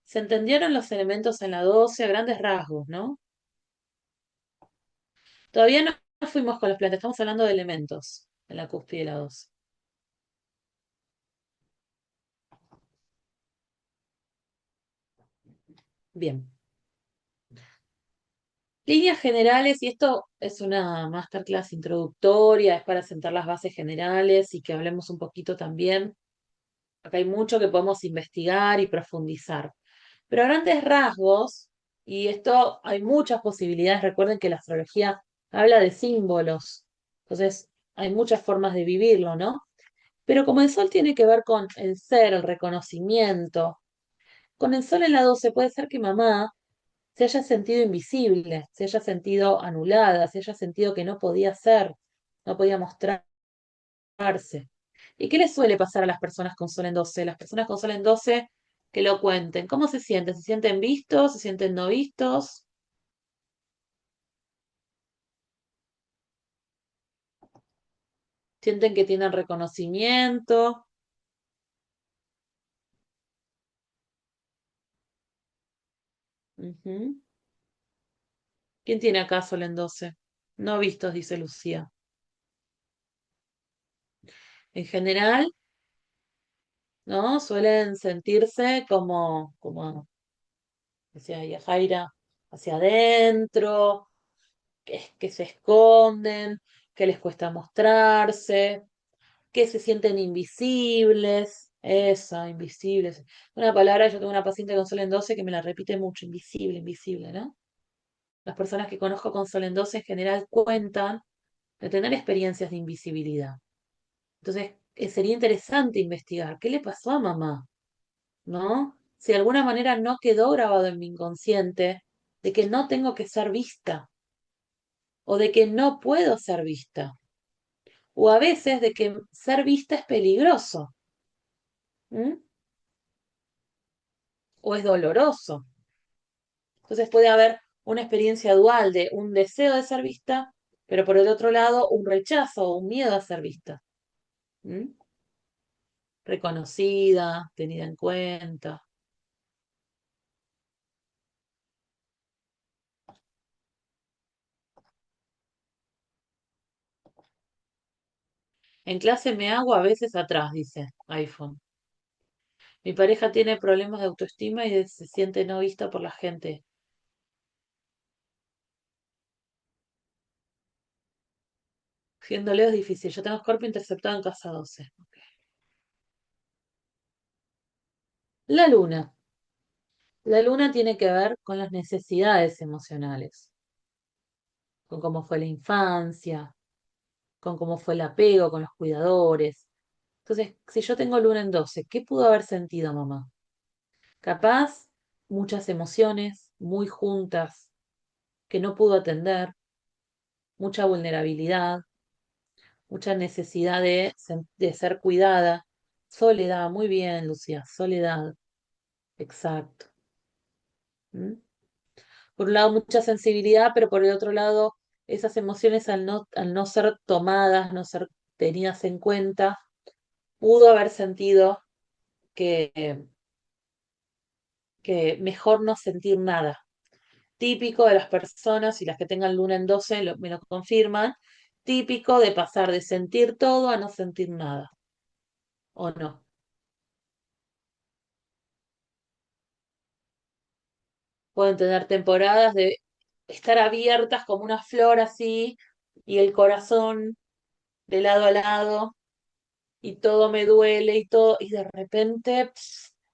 ¿Se entendieron los elementos en la 12 a grandes rasgos, no? Todavía no fuimos con los planetas, estamos hablando de elementos en la cúspide de la 12. Bien. Líneas generales, y esto es una masterclass introductoria, es para sentar las bases generales y que hablemos un poquito también. Acá hay mucho que podemos investigar y profundizar. Pero a grandes rasgos, y esto hay muchas posibilidades, recuerden que la astrología habla de símbolos, entonces hay muchas formas de vivirlo, ¿no? Pero como el sol tiene que ver con el ser, el reconocimiento, con el sol en la 12 puede ser que mamá se haya sentido invisible, se haya sentido anulada, se haya sentido que no podía ser, no podía mostrarse. ¿Y qué les suele pasar a las personas con sol en 12? Las personas con sol en 12 que lo cuenten. ¿Cómo se sienten? ¿Se sienten vistos? ¿Se sienten no vistos? ¿Sienten que tienen reconocimiento? Ujú. ¿Quién tiene acá sol en 12? No vistos, dice Lucía. En general, ¿no? Suelen sentirse como decía Yajaira, hacia adentro, que se esconden, que les cuesta mostrarse, que se sienten invisibles. Esa, invisibles. Una palabra, yo tengo una paciente con sol en 12 que me la repite mucho, invisible, invisible, ¿no? Las personas que conozco con sol en 12 en general cuentan de tener experiencias de invisibilidad. Entonces, sería interesante investigar qué le pasó a mamá, ¿no? Si de alguna manera no quedó grabado en mi inconsciente de que no tengo que ser vista o de que no puedo ser vista o a veces de que ser vista es peligroso, ¿m? O es doloroso. Entonces puede haber una experiencia dual de un deseo de ser vista, pero por el otro lado un rechazo o un miedo a ser vista, ¿m? Reconocida, tenida en cuenta. En clase me hago a veces atrás, dice iPhone. Mi pareja tiene problemas de autoestima y se siente no vista por la gente. Siendo Leo es difícil. Yo tengo Scorpio interceptado en casa 12. La luna. La luna tiene que ver con las necesidades emocionales, con cómo fue la infancia, con cómo fue el apego con los cuidadores. Entonces, si yo tengo luna en 12, ¿qué pudo haber sentido mamá? Capaz, muchas emociones muy juntas que no pudo atender, mucha vulnerabilidad, mucha necesidad de ser cuidada. Soledad, muy bien, Lucía, soledad, exacto. ¿Mm? Por un lado, mucha sensibilidad, pero por el otro lado, esas emociones al no ser tomadas, no ser tenidas en cuenta, pudo haber sentido que, que mejor no sentir nada. Típico de las personas, y las que tengan luna en 12 me lo confirman, típico de pasar de sentir todo a no sentir nada, ¿o no? Pueden tener temporadas de estar abiertas como una flor así, y el corazón de lado a lado, y todo me duele y todo, y de repente,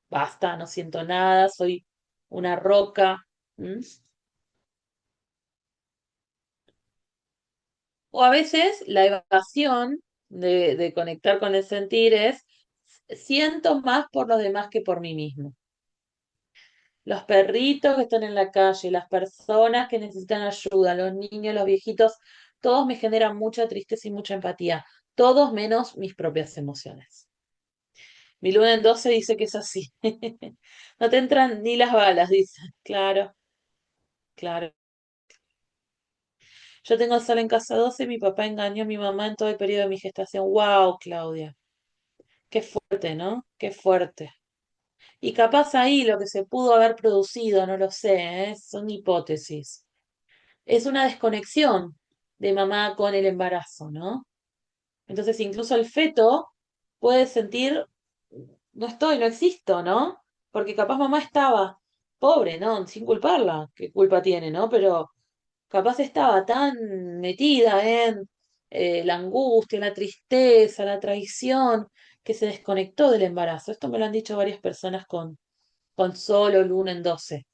basta, no siento nada, soy una roca. ¿M? O a veces la evasión de conectar con el sentir es, siento más por los demás que por mí mismo. Los perritos que están en la calle, las personas que necesitan ayuda, los niños, los viejitos, todos me generan mucha tristeza y mucha empatía, todos menos mis propias emociones. Mi luna en 12 dice que es así. No te entran ni las balas, dice. Claro, claro. Yo tengo sol en casa 12 y mi papá engañó a mi mamá en todo el periodo de mi gestación. ¡Wow, Claudia! Qué fuerte, ¿no? Qué fuerte. Y capaz ahí lo que se pudo haber producido, no lo sé, ¿eh? Son hipótesis. Es una desconexión de mamá con el embarazo, ¿no? Entonces incluso el feto puede sentir, no estoy, no existo, ¿no? Porque capaz mamá estaba pobre, ¿no? Sin culparla, qué culpa tiene, ¿no? Pero capaz estaba tan metida en la angustia, la tristeza, la traición, que se desconectó del embarazo. Esto me lo han dicho varias personas con solo luna en 12,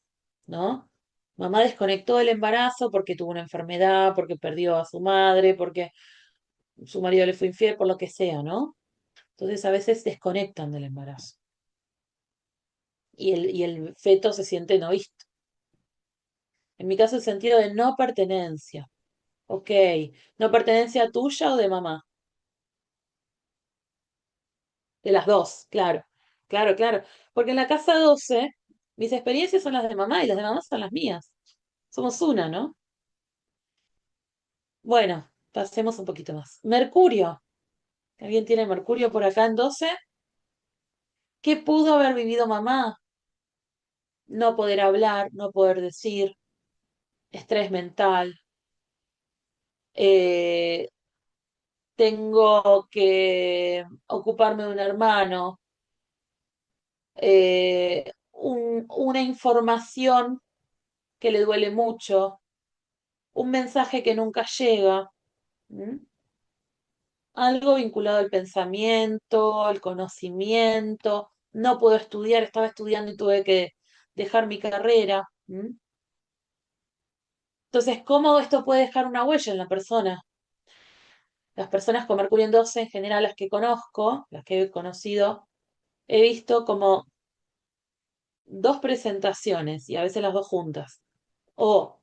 ¿no? Mamá desconectó del embarazo porque tuvo una enfermedad, porque perdió a su madre, porque su marido le fue infiel, por lo que sea, ¿no? Entonces a veces desconectan del embarazo y el feto se siente no visto. En mi caso, el sentido de no pertenencia. Ok, no pertenencia tuya o de mamá. De las dos, claro. Claro, claro. Porque en la casa 12 mis experiencias son las de mamá y las de mamá son las mías. Somos una, ¿no? Bueno, pasemos un poquito más. Mercurio. ¿Alguien tiene Mercurio por acá en 12? ¿Qué pudo haber vivido mamá? No poder hablar, no poder decir, estrés mental, eh, tengo que ocuparme de un hermano, una información que le duele mucho, un mensaje que nunca llega, ¿m? Algo vinculado al pensamiento, al conocimiento, no puedo estudiar, estaba estudiando y tuve que dejar mi carrera. ¿M? Entonces, ¿cómo esto puede dejar una huella en la persona? Las personas con Mercurio en 12, en general las que conozco, las que he conocido, he visto como dos presentaciones y a veces las dos juntas. O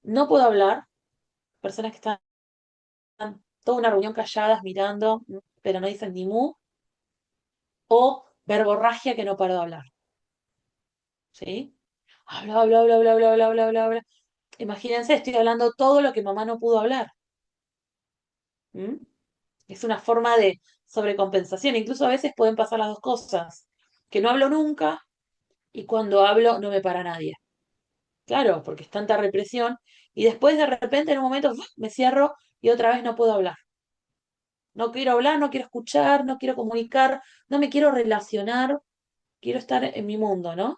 no puedo hablar, personas que están toda una reunión calladas mirando, pero no dicen ni mu, o verborragia que no paro de hablar. ¿Sí? Habla, habla, habla, habla, habla, habla, habla, habla, habla. Imagínense, estoy hablando todo lo que mamá no pudo hablar. ¿Mm? Es una forma de sobrecompensación. Incluso a veces pueden pasar las dos cosas. Que no hablo nunca y cuando hablo no me para nadie. Claro, porque es tanta represión. Y después de repente en un momento ¡uf! Me cierro y otra vez no puedo hablar. No quiero hablar, no quiero escuchar, no quiero comunicar, no me quiero relacionar, quiero estar en mi mundo, ¿no?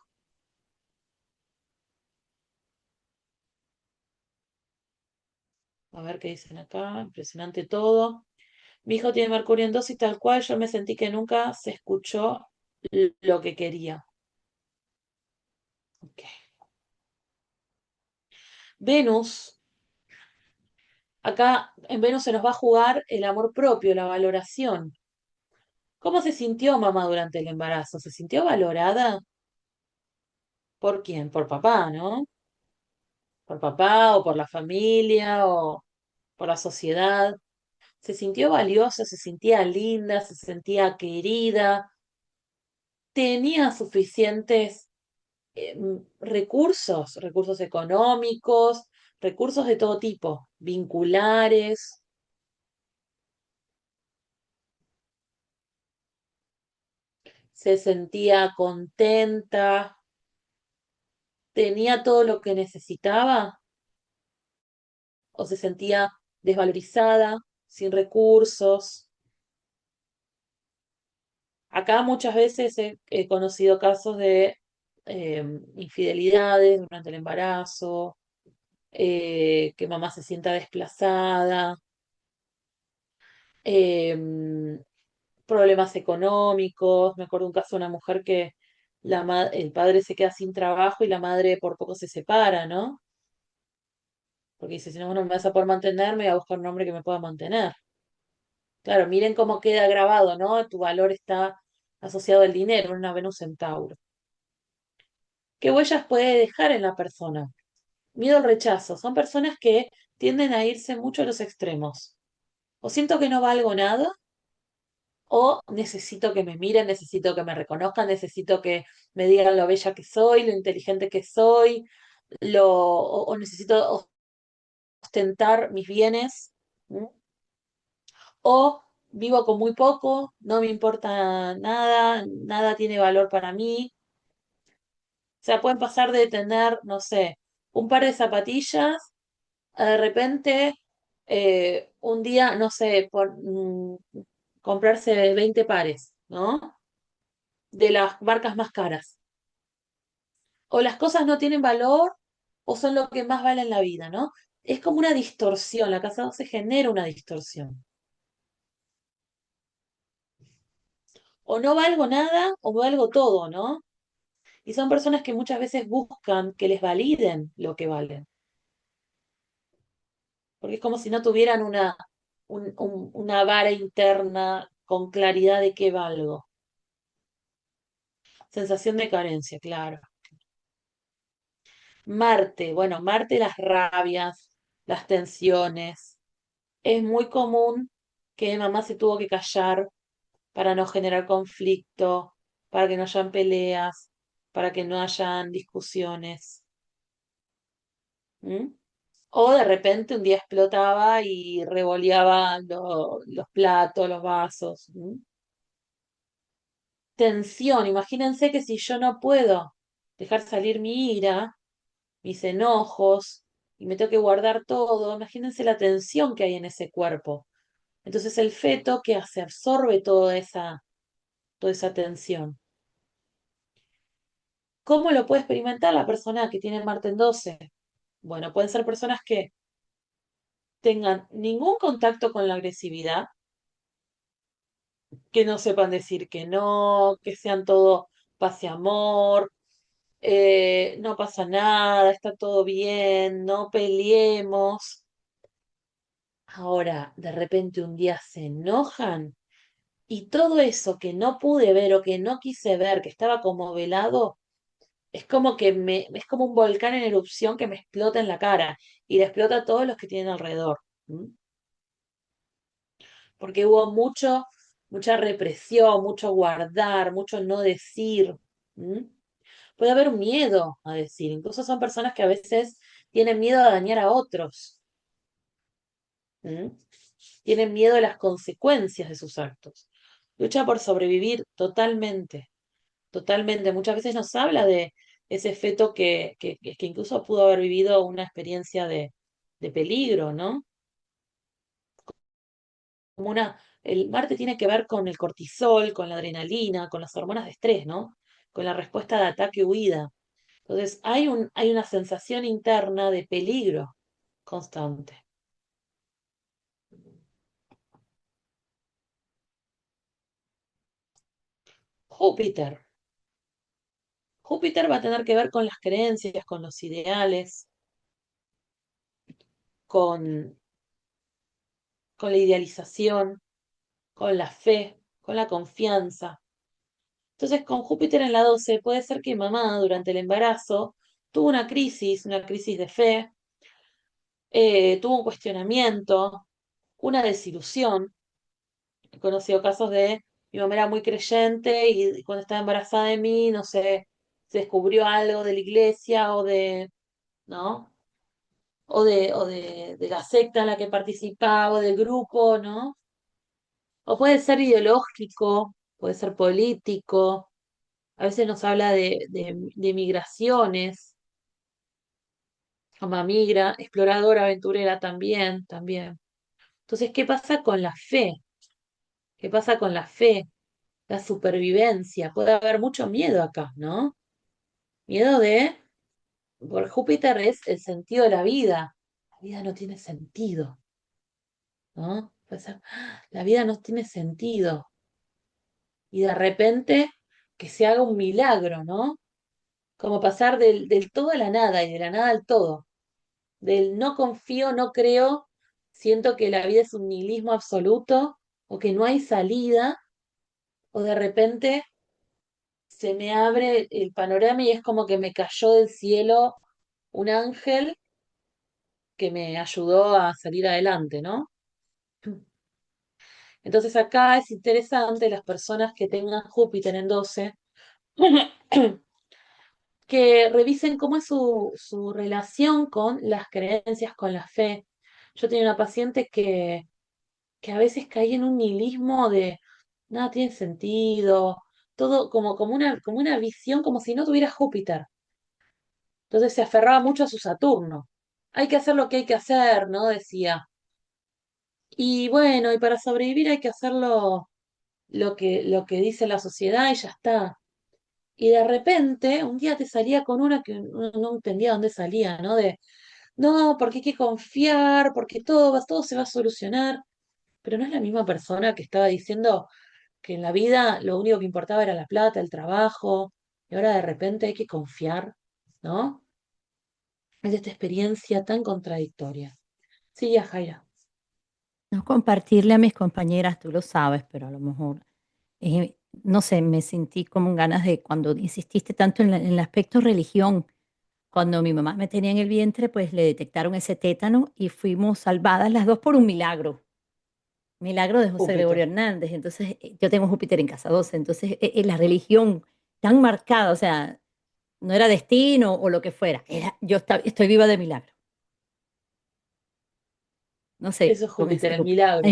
A ver qué dicen acá. Impresionante todo. Mi hijo tiene Mercurio en 12 y tal cual yo me sentí que nunca se escuchó lo que quería. Ok. Venus, acá en Venus se nos va a jugar el amor propio, la valoración. ¿Cómo se sintió mamá durante el embarazo? ¿Se sintió valorada? ¿Por quién? Por papá, ¿no? Por papá o por la familia o por la sociedad. se sintió valiosa, se sentía linda, se sentía querida, tenía suficientes recursos, recursos económicos, recursos de todo tipo, vinculares, se sentía contenta, tenía todo lo que necesitaba o se sentía desvalorizada, sin recursos. Acá muchas veces he conocido casos de infidelidades durante el embarazo, que mamá se sienta desplazada, em, problemas económicos. Me acuerdo un caso de una mujer que el padre se queda sin trabajo y la madre por poco se separa, ¿no? Porque dice, si no, no me vas a poder mantener, me voy a buscar un hombre que me pueda mantener. Claro, miren cómo queda grabado, ¿no? Tu valor está asociado al dinero, en una Venus en Tauro. ¿Qué huellas puede dejar en la persona? Miedo al rechazo. Son personas que tienden a irse mucho a los extremos. O siento que no valgo nada, o necesito que me miren, necesito que me reconozcan, necesito que me digan lo bella que soy, lo inteligente que soy, o necesito ostentar mis bienes, ¿m? O vivo con muy poco, no me importa nada, nada tiene valor para mí. O sea, pueden pasar de tener, no sé, un par de zapatillas a de repente un día, no sé, comprarse 20 pares, ¿no? De las marcas más caras. O las cosas no tienen valor o son lo que más vale en la vida, ¿no? Es como una distorsión, la casa 12 genera una distorsión. O no valgo nada o valgo todo, ¿no? Y son personas que muchas veces buscan que les validen lo que valen, porque es como si no tuvieran una vara interna con claridad de qué valgo. Sensación de carencia, claro. Marte, bueno, Marte las rabias, las tensiones. Es muy común que mamá se tuvo que callar para no generar conflicto, para que no hayan peleas, para que no hayan discusiones. ¿M? O de repente un día explotaba y revoleaba los platos, los vasos. ¿M? Tensión, imagínense que si yo no puedo dejar salir mi ira, mis enojos, y me tengo que guardar todo, imagínense la tensión que hay en ese cuerpo. Entonces el feto que hace absorbe toda esa tensión. ¿Cómo lo puede experimentar la persona que tiene Marte en 12? Bueno, pueden ser personas que tengan ningún contacto con la agresividad, que no sepan decir que no, que sean todo paz y amor, no pasa nada, está todo bien, no peleemos. Ahora, de repente un día se enojan y todo eso que no pude ver o que no quise ver, que estaba como velado, es como es como un volcán en erupción que me explota en la cara y le explota a todos los que tienen alrededor. ¿M? Porque hubo mucha represión, mucho guardar, mucho no decir. ¿M? Puede haber un miedo a decir. Incluso son personas que a veces tienen miedo a dañar a otros. ¿M? Tienen miedo a las consecuencias de sus actos. Lucha por sobrevivir totalmente, totalmente. Muchas veces nos habla de ese feto que incluso pudo haber vivido una experiencia de peligro, ¿no? Como el Marte tiene que ver con el cortisol, con la adrenalina, con las hormonas de estrés, ¿no? Con la respuesta de ataque-huida. Entonces, hay una sensación interna de peligro constante. Júpiter. Júpiter va a tener que ver con las creencias, con los ideales, con, con la idealización, con la fe, con la confianza. Entonces, con Júpiter en la 12, puede ser que mamá durante el embarazo tuvo una crisis de fe, tuvo un cuestionamiento, una desilusión. He conocido casos de mi mamá era muy creyente y cuando estaba embarazada de mí, no sé, se descubrió algo de la iglesia ¿no? De la secta en la que participaba, o del grupo, ¿no? O puede ser ideológico, puede ser político, a veces nos habla de migraciones, mamá migra, exploradora, aventurera también, también. Entonces, ¿qué pasa con la fe? ¿Qué pasa con la fe? La supervivencia. Puede haber mucho miedo acá, ¿no? Miedo por Júpiter es el sentido de la vida. La vida no tiene sentido, ¿no? Puede ser, la vida no tiene sentido. Y de repente que se haga un milagro, ¿no? Como pasar del todo a la nada y de la nada al todo. Del no confío, no creo, siento que la vida es un nihilismo absoluto o que no hay salida, o de repente se me abre el panorama y es como que me cayó del cielo un ángel que me ayudó a salir adelante, ¿no? Entonces acá es interesante las personas que tengan Júpiter en 12 que revisen cómo es su relación con las creencias, con la fe. Yo tenía una paciente que a veces caía en un nihilismo de nada tiene sentido, todo como una visión, como si no tuviera Júpiter. Entonces se aferraba mucho a su Saturno. Hay que hacer lo que hay que hacer, ¿no? Decía. Y bueno, y para sobrevivir hay que hacerlo lo que dice la sociedad y ya está. Y de repente, un día te salía con una que uno no entendía dónde salía, ¿no? No, porque hay que confiar, porque todo se va a solucionar. Pero no es la misma persona que estaba diciendo que en la vida lo único que importaba era la plata, el trabajo, y ahora de repente hay que confiar, ¿no? Es esta experiencia tan contradictoria. Sí, ya, Jaira. No compartirle a mis compañeras, tú lo sabes, pero a lo mejor, no sé, me sentí como ganas de cuando insististe tanto en el aspecto religión. Cuando mi mamá me tenía en el vientre, pues le detectaron ese tétano y fuimos salvadas las dos por un milagro. Milagro de José Gregorio Júpiter. Hernández. Entonces, yo tengo Júpiter en casa 12. Entonces, la religión tan marcada, o sea, no era destino o lo que fuera, estoy viva de milagro. No sé, Eso es con ese Júpiter, el Júpiter. milagro.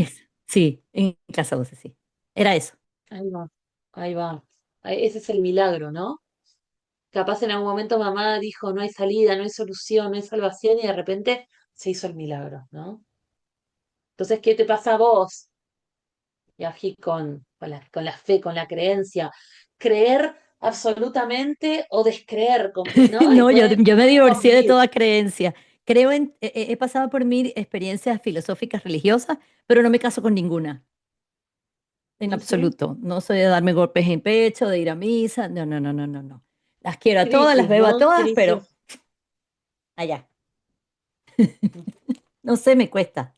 Sí, en casa 12, sí. Era eso. Ahí va, ahí va. Ese es el milagro, ¿no? Capaz en algún momento mamá dijo, no hay salida, no hay solución, no hay salvación, y de repente se hizo el milagro, ¿no? Entonces, ¿qué te pasa a vos? Y aquí con la fe, con la creencia. Creer absolutamente o descreer, ¿no? Y No, pueden yo me divorcié de convivir. toda creencia. He pasado por mil experiencias filosóficas religiosas, pero no me caso con ninguna, en Ujú. absoluto. No soy de darme golpes en pecho, de ir a misa. No, no, no, no, no, no. Las quiero a todas, las Crisis, veo a ¿no? todas, pero Crisis. allá. No sé, me cuesta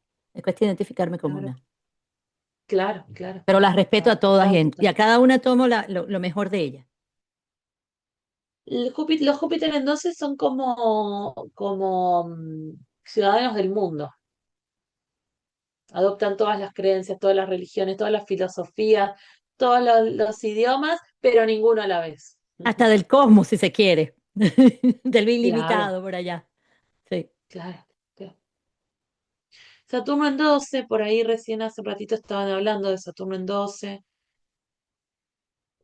identificarme con Claro, una. claro, claro. Pero las respeto a todas Total, y total. a cada una tomo lo mejor de ellas. Los Júpiter en 12 son como ciudadanos del mundo. Adoptan todas las creencias, todas las religiones, todas las filosofías, todos los idiomas, pero ninguno a la vez. Hasta del cosmos, si se quiere. Del Claro, ilimitado por allá. Sí. claro, claro. Saturno en 12, por ahí recién hace un ratito estaban hablando de Saturno en 12.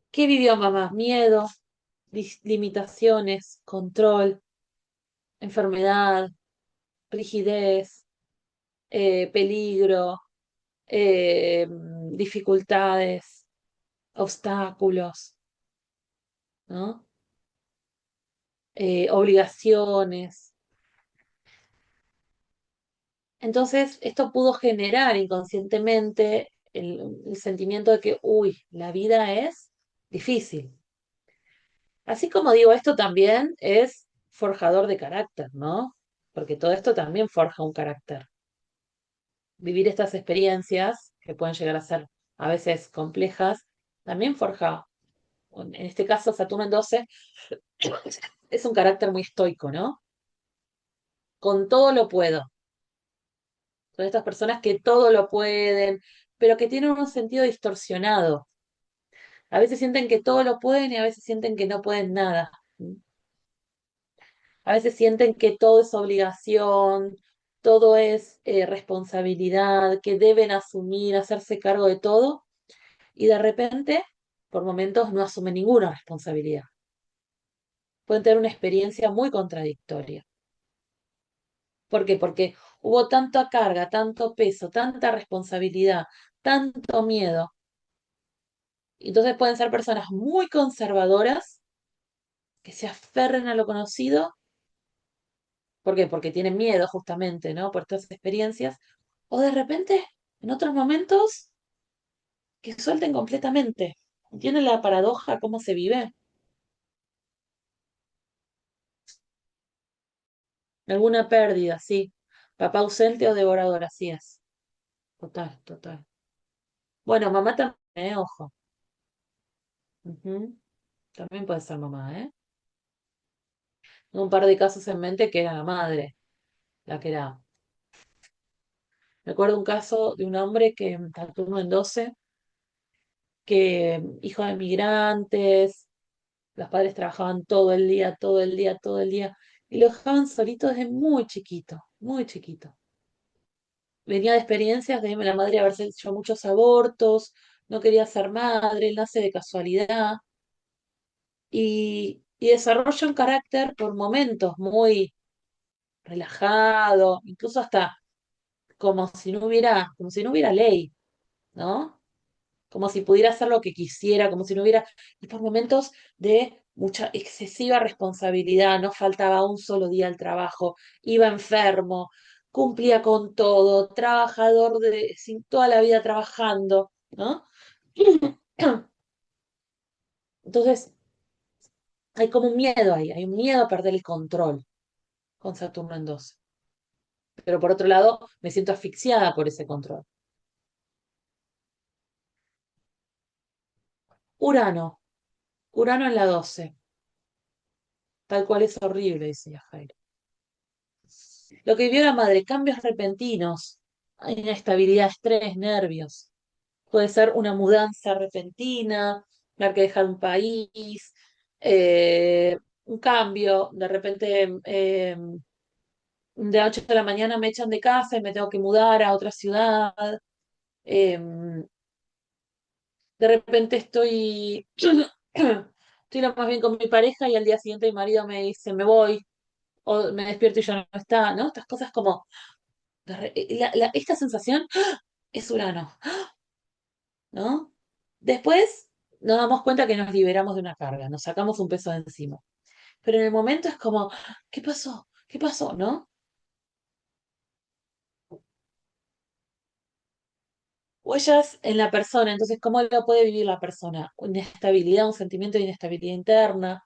¿Qué vivió mamá? Miedo, limitaciones, control, enfermedad, rigidez, peligro, dificultades, obstáculos, ¿no? Obligaciones. Entonces, esto pudo generar inconscientemente el sentimiento de que, uy, la vida es difícil. Así como digo, esto también es forjador de carácter, ¿no? Porque todo esto también forja un carácter. Vivir estas experiencias, que pueden llegar a ser a veces complejas, también forja, en este caso Saturno en 12, es un carácter muy estoico, ¿no? Con todo lo puedo. Son estas personas que todo lo pueden, pero que tienen un sentido distorsionado. A veces sienten que todo lo pueden y a veces sienten que no pueden nada. A veces sienten que todo es obligación, todo es responsabilidad, que deben asumir, hacerse cargo de todo y de repente, por momentos, no asumen ninguna responsabilidad. Pueden tener una experiencia muy contradictoria. ¿Por qué? Porque hubo tanta carga, tanto peso, tanta responsabilidad, tanto miedo. Entonces pueden ser personas muy conservadoras que se aferren a lo conocido. ¿Por qué? Porque tienen miedo justamente, ¿no? Por estas experiencias. O de repente, en otros momentos, que suelten completamente. ¿Entienden la paradoja, cómo se vive? Alguna pérdida, sí. Papá ausente o devorador, así es. Total, total. Bueno, mamá también, ojo. Ujú. También puede ser mamá, ¿eh? Tengo un par de casos en mente que era la madre, la que era. Recuerdo un caso de un hombre que al turno en 12, que hijo de migrantes, los padres trabajaban todo el día, todo el día, todo el día, y lo dejaban solito desde muy chiquito, muy chiquito. Venía de experiencias de la madre haberse hecho muchos abortos, no quería ser madre, nace de casualidad, y desarrolla un carácter por momentos muy relajado, incluso hasta como si no hubiera ley, ¿no? Como si pudiera hacer lo que quisiera, como si no hubiera, y por momentos de mucha excesiva responsabilidad, no faltaba un solo día al trabajo, iba enfermo, cumplía con todo, trabajador sin toda la vida trabajando, ¿no? Entonces, hay como un miedo ahí, hay un miedo a perder el control con Saturno en 12. Pero por otro lado, me siento asfixiada por ese control. Urano, Urano en la 12, tal cual es horrible, decía Jairo. Lo que vivió la madre, cambios repentinos, inestabilidad, estrés, nervios. Puede ser una mudanza repentina, tener que dejar un país, un cambio, de repente de 8 de la mañana me echan de casa y me tengo que mudar a otra ciudad. eh, de repente estoy lo más bien con mi pareja y al día siguiente mi marido me dice me voy, o me despierto y ya no está, ¿no? Estas cosas como esta sensación es Urano, ¿no? Después nos damos cuenta que nos liberamos de una carga, nos sacamos un peso de encima. Pero en el momento es como, ¿qué pasó? ¿Qué pasó? ¿No? Huellas en la persona, entonces, ¿cómo lo puede vivir la persona? Inestabilidad, un sentimiento de inestabilidad interna,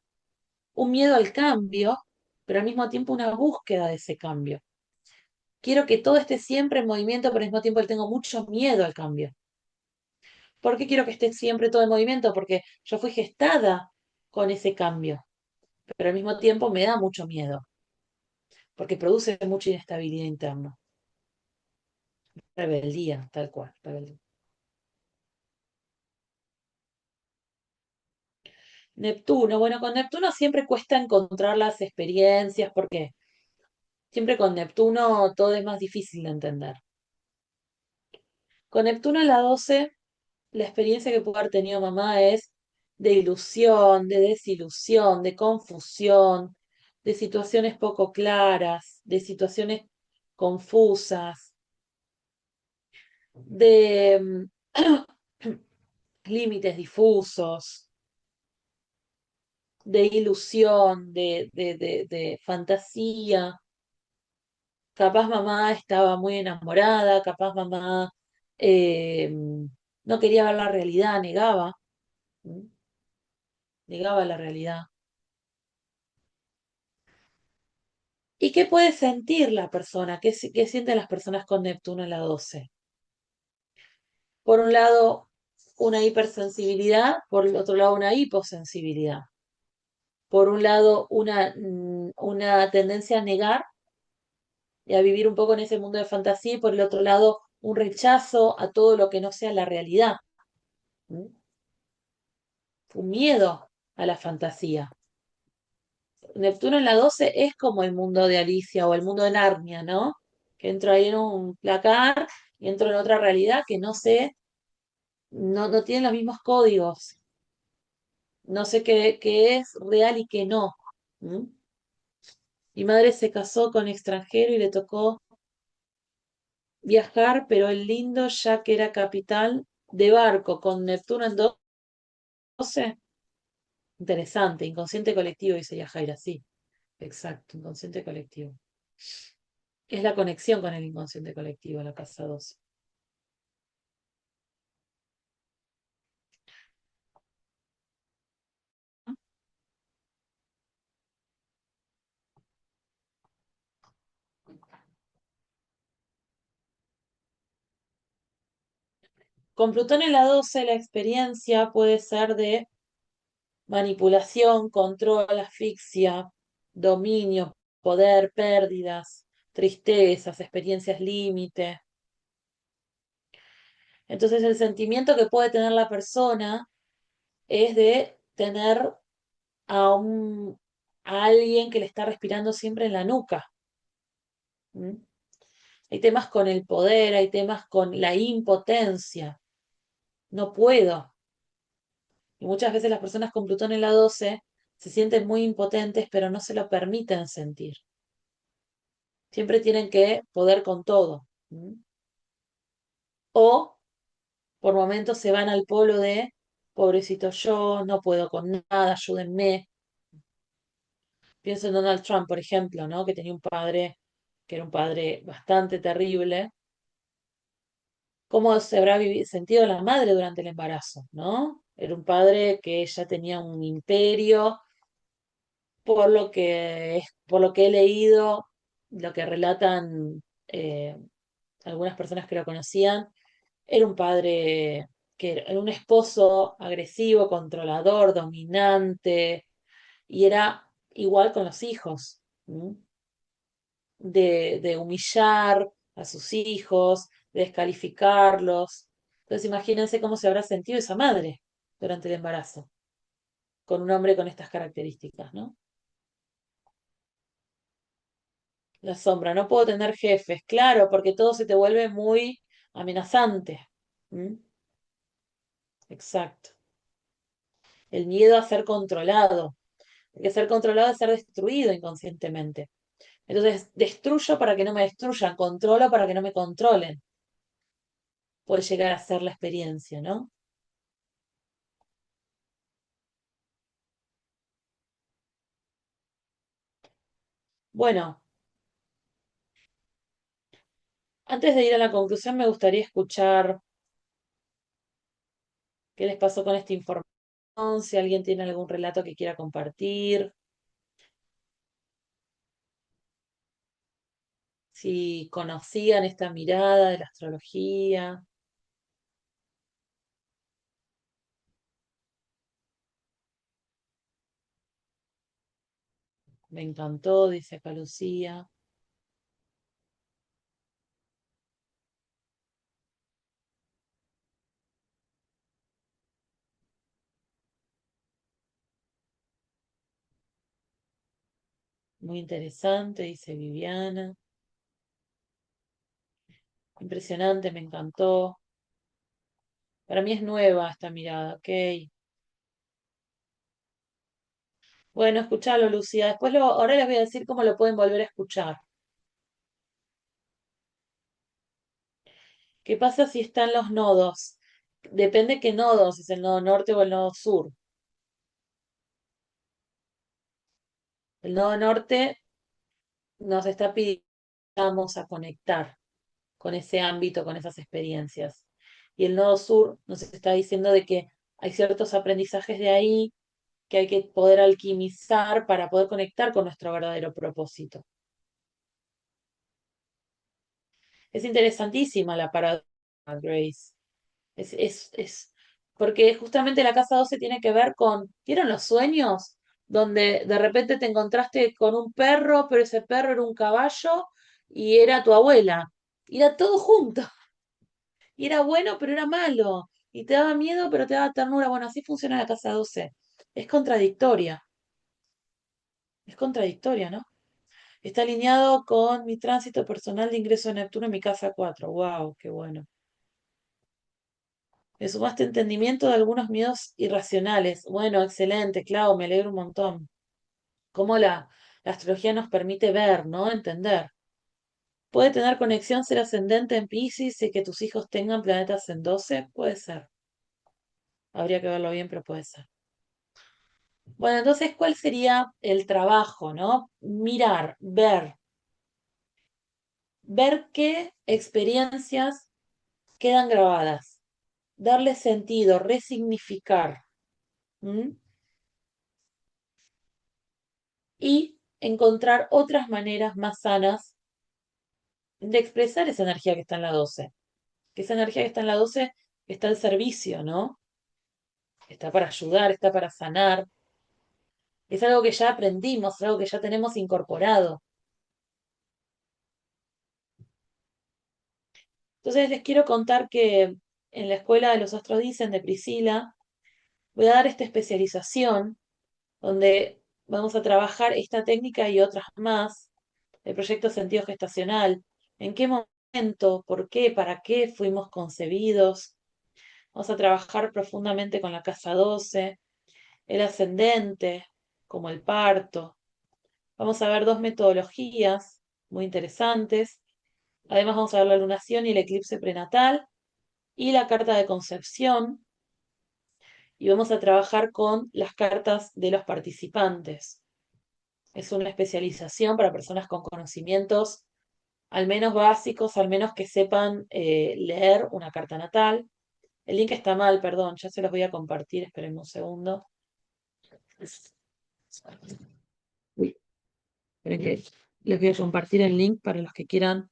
un miedo al cambio, pero al mismo tiempo una búsqueda de ese cambio. Quiero que todo esté siempre en movimiento, pero al mismo tiempo le tengo mucho miedo al cambio. ¿Por qué quiero que esté siempre todo en movimiento? Porque yo fui gestada con ese cambio, pero al mismo tiempo me da mucho miedo, porque produce mucha inestabilidad interna. Rebeldía, tal cual, rebeldía. Neptuno, bueno, con Neptuno siempre cuesta encontrar las experiencias, porque siempre con Neptuno todo es más difícil de entender. Con Neptuno en la 12, la experiencia que pudo haber tenido mamá es de ilusión, de desilusión, de confusión, de situaciones poco claras, de situaciones confusas, de límites difusos, de ilusión, de fantasía. Capaz mamá estaba muy enamorada, capaz mamá eh, no quería ver la realidad, negaba, ¿m? Negaba la realidad. ¿Y qué puede sentir la persona? ¿Qué sienten las personas con Neptuno en la 12? Por un lado, una hipersensibilidad, por el otro lado, una hiposensibilidad. Por un lado, una tendencia a negar y a vivir un poco en ese mundo de fantasía y por el otro lado un rechazo a todo lo que no sea la realidad. ¿Mm? Un miedo a la fantasía. Neptuno en la 12 es como el mundo de Alicia o el mundo de Narnia, ¿no? Que entro ahí en un placar y entro en otra realidad que no sé, no tiene los mismos códigos. No sé qué es real y qué no. ¿Mm? Mi madre se casó con extranjero y le tocó viajar, pero el lindo ya que era capital de barco con Neptuno en 12. Interesante, inconsciente colectivo, dice Yajaira, sí, exacto, inconsciente colectivo. Es la conexión con el inconsciente colectivo, la casa 12. Con Plutón en la 12, la experiencia puede ser de manipulación, control, asfixia, dominio, poder, pérdidas, tristezas, experiencias límite. Entonces el sentimiento que puede tener la persona es de tener a, un, a alguien que le está respirando siempre en la nuca. ¿Mm? Hay temas con el poder, hay temas con la impotencia. No puedo. Y muchas veces las personas con Plutón en la 12 se sienten muy impotentes, pero no se lo permiten sentir. Siempre tienen que poder con todo. ¿Mm? O por momentos se van al polo de, pobrecito yo, no puedo con nada, ayúdenme. Pienso en Donald Trump, por ejemplo, ¿no? Que tenía un padre que era un padre bastante terrible. ¿Cómo se habrá sentido la madre durante el embarazo, ¿no? Era un padre que ya tenía un imperio, por lo que he leído, lo que relatan eh, algunas personas que lo conocían, era un padre que era un esposo agresivo, controlador, dominante, y era igual con los hijos. ¿Mm? De humillar a sus hijos, de descalificarlos. Entonces imagínense cómo se habrá sentido esa madre durante el embarazo, con un hombre con estas características, ¿no? La sombra, no puedo tener jefes, claro, porque todo se te vuelve muy amenazante. ¿Mm? Exacto. El miedo a ser controlado, porque ser controlado es ser destruido inconscientemente. Entonces, destruyo para que no me destruyan, controlo para que no me controlen. Puede llegar a ser la experiencia, ¿no? Bueno, antes de ir a la conclusión, me gustaría escuchar qué les pasó con esta información, si alguien tiene algún relato que quiera compartir, si conocían esta mirada de la astrología. Me encantó, dice acá Lucía. Muy interesante, dice Viviana. Impresionante, me encantó. Para mí es nueva esta mirada, ok. Bueno, escuchalo, Lucía. Ahora les voy a decir cómo lo pueden volver a escuchar. ¿Qué pasa si están los nodos? Depende qué nodos, si es el nodo norte o el nodo sur. El nodo norte nos está pidiendo a conectar con ese ámbito, con esas experiencias. Y el nodo sur nos está diciendo de que hay ciertos aprendizajes de ahí que hay que poder alquimizar para poder conectar con nuestro verdadero propósito. Es interesantísima la paradoja, Grace. Porque justamente la casa 12 tiene que ver con, ¿vieron los sueños? Donde de repente te encontraste con un perro, pero ese perro era un caballo y era tu abuela. Y era todo junto. Y era bueno, pero era malo. Y te daba miedo, pero te daba ternura. Bueno, así funciona la casa 12. Es contradictoria. Es contradictoria, ¿no? Está alineado con mi tránsito personal de ingreso de Neptuno en mi casa 4. ¡Wow! ¡Qué bueno! Le sumaste entendimiento de algunos miedos irracionales. Bueno, excelente, Clau, me alegro un montón. Cómo la astrología nos permite ver, ¿no? Entender. ¿Puede tener conexión ser ascendente en Piscis y que tus hijos tengan planetas en 12? Puede ser. Habría que verlo bien, pero puede ser. Bueno, entonces, ¿cuál sería el trabajo, no? Mirar, ver qué experiencias quedan grabadas, darle sentido, resignificar, ¿m? Y encontrar otras maneras más sanas de expresar esa energía que está en la 12. Que esa energía que está en la 12 está al servicio, ¿no? Está para ayudar, está para sanar. Es algo que ya aprendimos, es algo que ya tenemos incorporado. Entonces les quiero contar que en la escuela de los astros dicen de Priscila voy a dar esta especialización donde vamos a trabajar esta técnica y otras más, el proyecto Sentido Gestacional, en qué momento, por qué, para qué fuimos concebidos. Vamos a trabajar profundamente con la casa 12, el ascendente, como el parto. Vamos a ver dos metodologías muy interesantes. Además vamos a ver la lunación y el eclipse prenatal y la carta de concepción. Y vamos a trabajar con las cartas de los participantes. Es una especialización para personas con conocimientos al menos básicos, al menos que sepan leer una carta natal. El link está mal, perdón, ya se los voy a compartir, esperen un segundo. Uy, esperen que les voy a compartir el link para los que quieran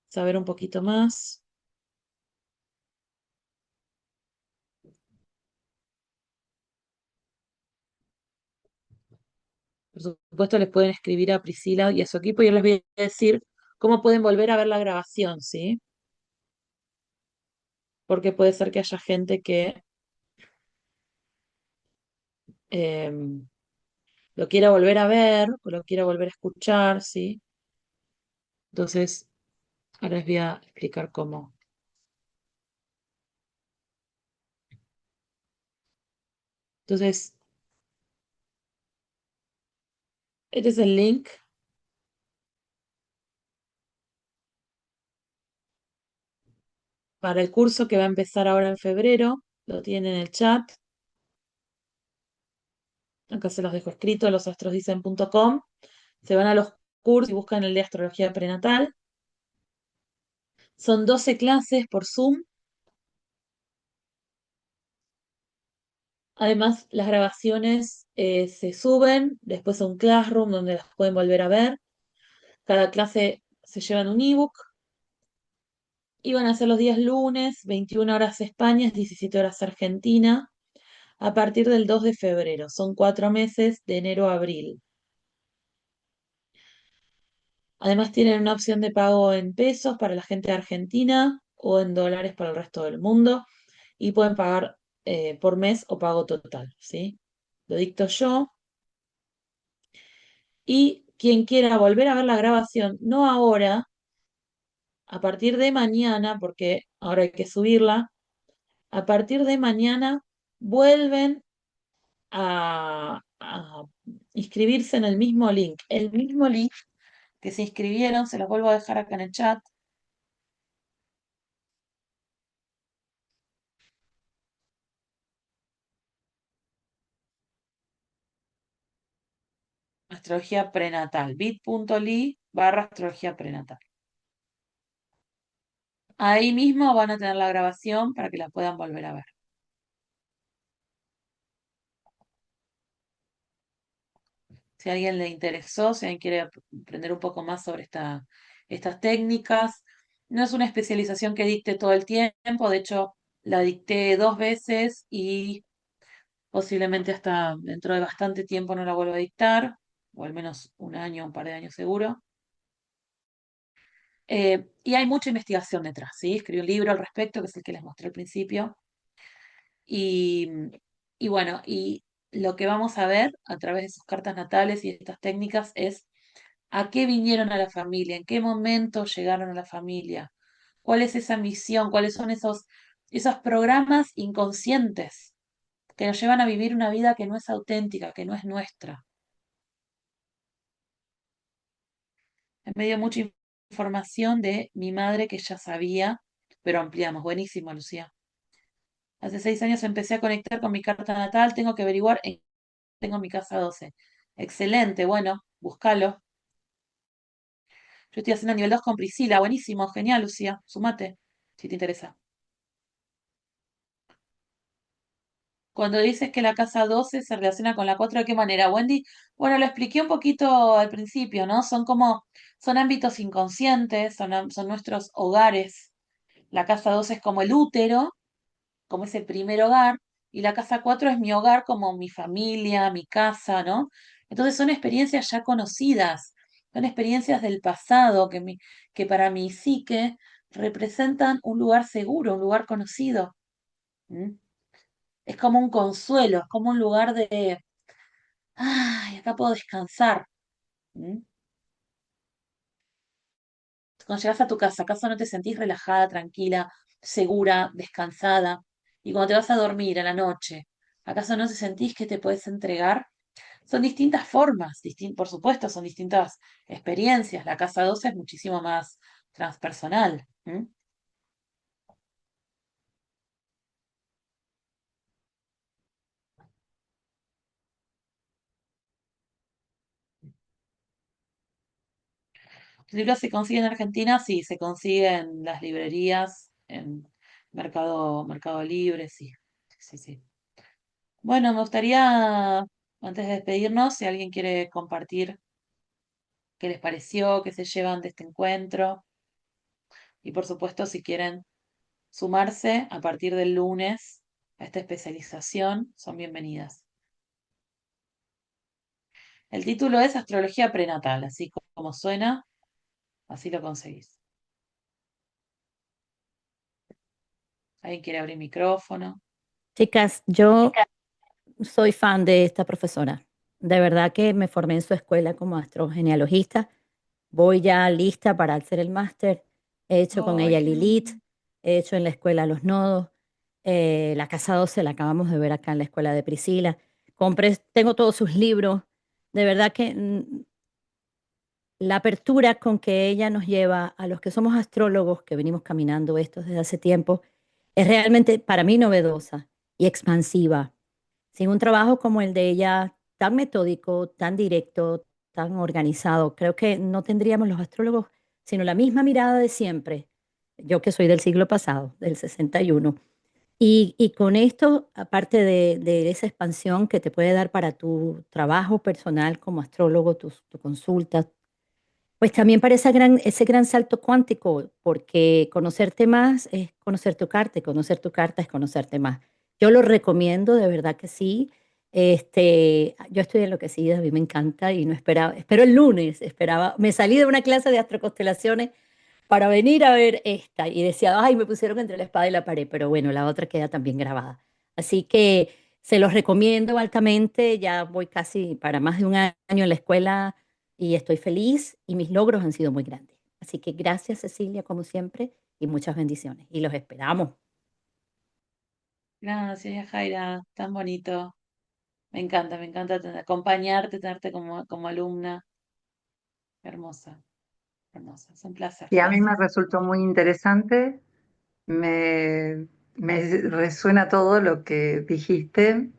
saber un poquito más. Por supuesto, les pueden escribir a Priscila y a su equipo y yo les voy a decir cómo pueden volver a ver la grabación, ¿sí? Porque puede ser que haya gente que em, lo quiera volver a ver o lo quiera volver a escuchar, ¿sí? Entonces, ahora les voy a explicar cómo. Entonces, este es el link para el curso que va a empezar ahora en febrero. Lo tienen en el chat. Acá se los dejo escrito, losastrosdicen.com. Se van a los cursos y buscan el de astrología prenatal. Son 12 clases por Zoom. Además, las grabaciones se suben después a un Classroom donde las pueden volver a ver. Cada clase se lleva en un ebook. Y van a ser los días lunes, 21 horas España, 17 horas Argentina, a partir del 2 de febrero. Son 4 meses, de enero a abril. Además tienen una opción de pago en pesos para la gente de Argentina o en dólares para el resto del mundo. Y pueden pagar por mes o pago total, ¿sí? Lo dicto yo. Y quien quiera volver a ver la grabación, no ahora, a partir de mañana, porque ahora hay que subirla, a partir de mañana vuelven a inscribirse en el mismo link. El mismo link que se inscribieron, se los vuelvo a dejar acá en el chat. Astrología prenatal, bit.ly/astrología prenatal. Ahí mismo van a tener la grabación para que la puedan volver a ver. Si a alguien le interesó, si alguien quiere aprender un poco más sobre estas técnicas. No es una especialización que dicte todo el tiempo, de hecho la dicté 2 veces y posiblemente hasta dentro de bastante tiempo no la vuelvo a dictar, o al menos un año, un par de años seguro. Y hay mucha investigación detrás, ¿sí? Escribí un libro al respecto, que es el que les mostré al principio. Y, y bueno, y lo que vamos a ver a través de sus cartas natales y estas técnicas es a qué vinieron a la familia, en qué momento llegaron a la familia, cuál es esa misión, cuáles son esos programas inconscientes que nos llevan a vivir una vida que no es auténtica, que no es nuestra. Me dio mucha información de mi madre que ya sabía, pero ampliamos. Buenísimo, Lucía. Hace 6 años empecé a conectar con mi carta natal, tengo que averiguar en qué tengo mi casa 12. Excelente, bueno, búscalo. Yo estoy haciendo nivel 2 con Priscila, buenísimo, genial, Lucía, sumate, si te interesa. Cuando dices que la casa 12 se relaciona con la 4, ¿de qué manera, Wendy? Bueno, lo expliqué un poquito al principio, ¿no? Son ámbitos inconscientes, son nuestros hogares. La casa 12 es como el útero, como ese primer hogar, y la casa 4 es mi hogar como mi familia, mi casa, ¿no? Entonces son experiencias ya conocidas, son experiencias del pasado que para mi psique representan un lugar seguro, un lugar conocido. ¿M? Es como un consuelo, es como un lugar de, ay, acá puedo descansar. ¿M? Cuando llegas a tu casa, ¿acaso no te sentís relajada, tranquila, segura, descansada? Y cuando te vas a dormir a la noche, ¿acaso no te sentís que te puedes entregar? Son distintas formas, por supuesto, son distintas experiencias. La casa 12 es muchísimo más transpersonal. ¿M? ¿Los libros se consiguen en Argentina? Sí, se consiguen en las librerías, en Mercado Libre, sí. Sí, sí. Bueno, me gustaría, antes de despedirnos, si alguien quiere compartir qué les pareció, qué se llevan de este encuentro. Y por supuesto, si quieren sumarse a partir del lunes a esta especialización, son bienvenidas. El título es Astrología Prenatal, así como suena, así lo conseguís. ¿Alguien quiere abrir micrófono? Chicas, yo soy fan de esta profesora. De verdad que me formé en su escuela como astrogenealogista. Voy ya lista para hacer el máster. He hecho con Ay, ella qué Lilith, lindo. he hecho en la escuela Los Nodos. La Casa 12 la acabamos de ver acá en la escuela de Priscila. Tengo todos sus libros. De verdad que la apertura con que ella nos lleva a los que somos astrólogos, que venimos caminando esto desde hace tiempo, es realmente para mí novedosa y expansiva. Sin un trabajo como el de ella, tan metódico, tan directo, tan organizado, creo que no tendríamos los astrólogos sino la misma mirada de siempre. Yo que soy del siglo pasado, del 61. Y con esto, aparte de esa expansión que te puede dar para tu trabajo personal como astrólogo, tu consulta, pues también para ese gran salto cuántico, porque conocerte más es conocer tu carta, y conocer tu carta es conocerte más. Yo lo recomiendo, de verdad que sí. Yo estoy enloquecida, a mí me encanta y no esperaba, espero el lunes, me salí de una clase de astroconstelaciones para venir a ver esta y decía, ay, me pusieron entre la espada y la pared, pero bueno, la otra queda también grabada. Así que se los recomiendo altamente, ya voy casi para más de un año en la escuela y estoy feliz y mis logros han sido muy grandes. Así que gracias, Cecilia, como siempre, y muchas bendiciones. Y los esperamos. Gracias, Jaira, tan bonito. Me encanta acompañarte, tenerte como alumna. Hermosa, hermosa, es un placer. Y a mí me Gracias. resultó muy interesante, me resuena todo lo que dijiste,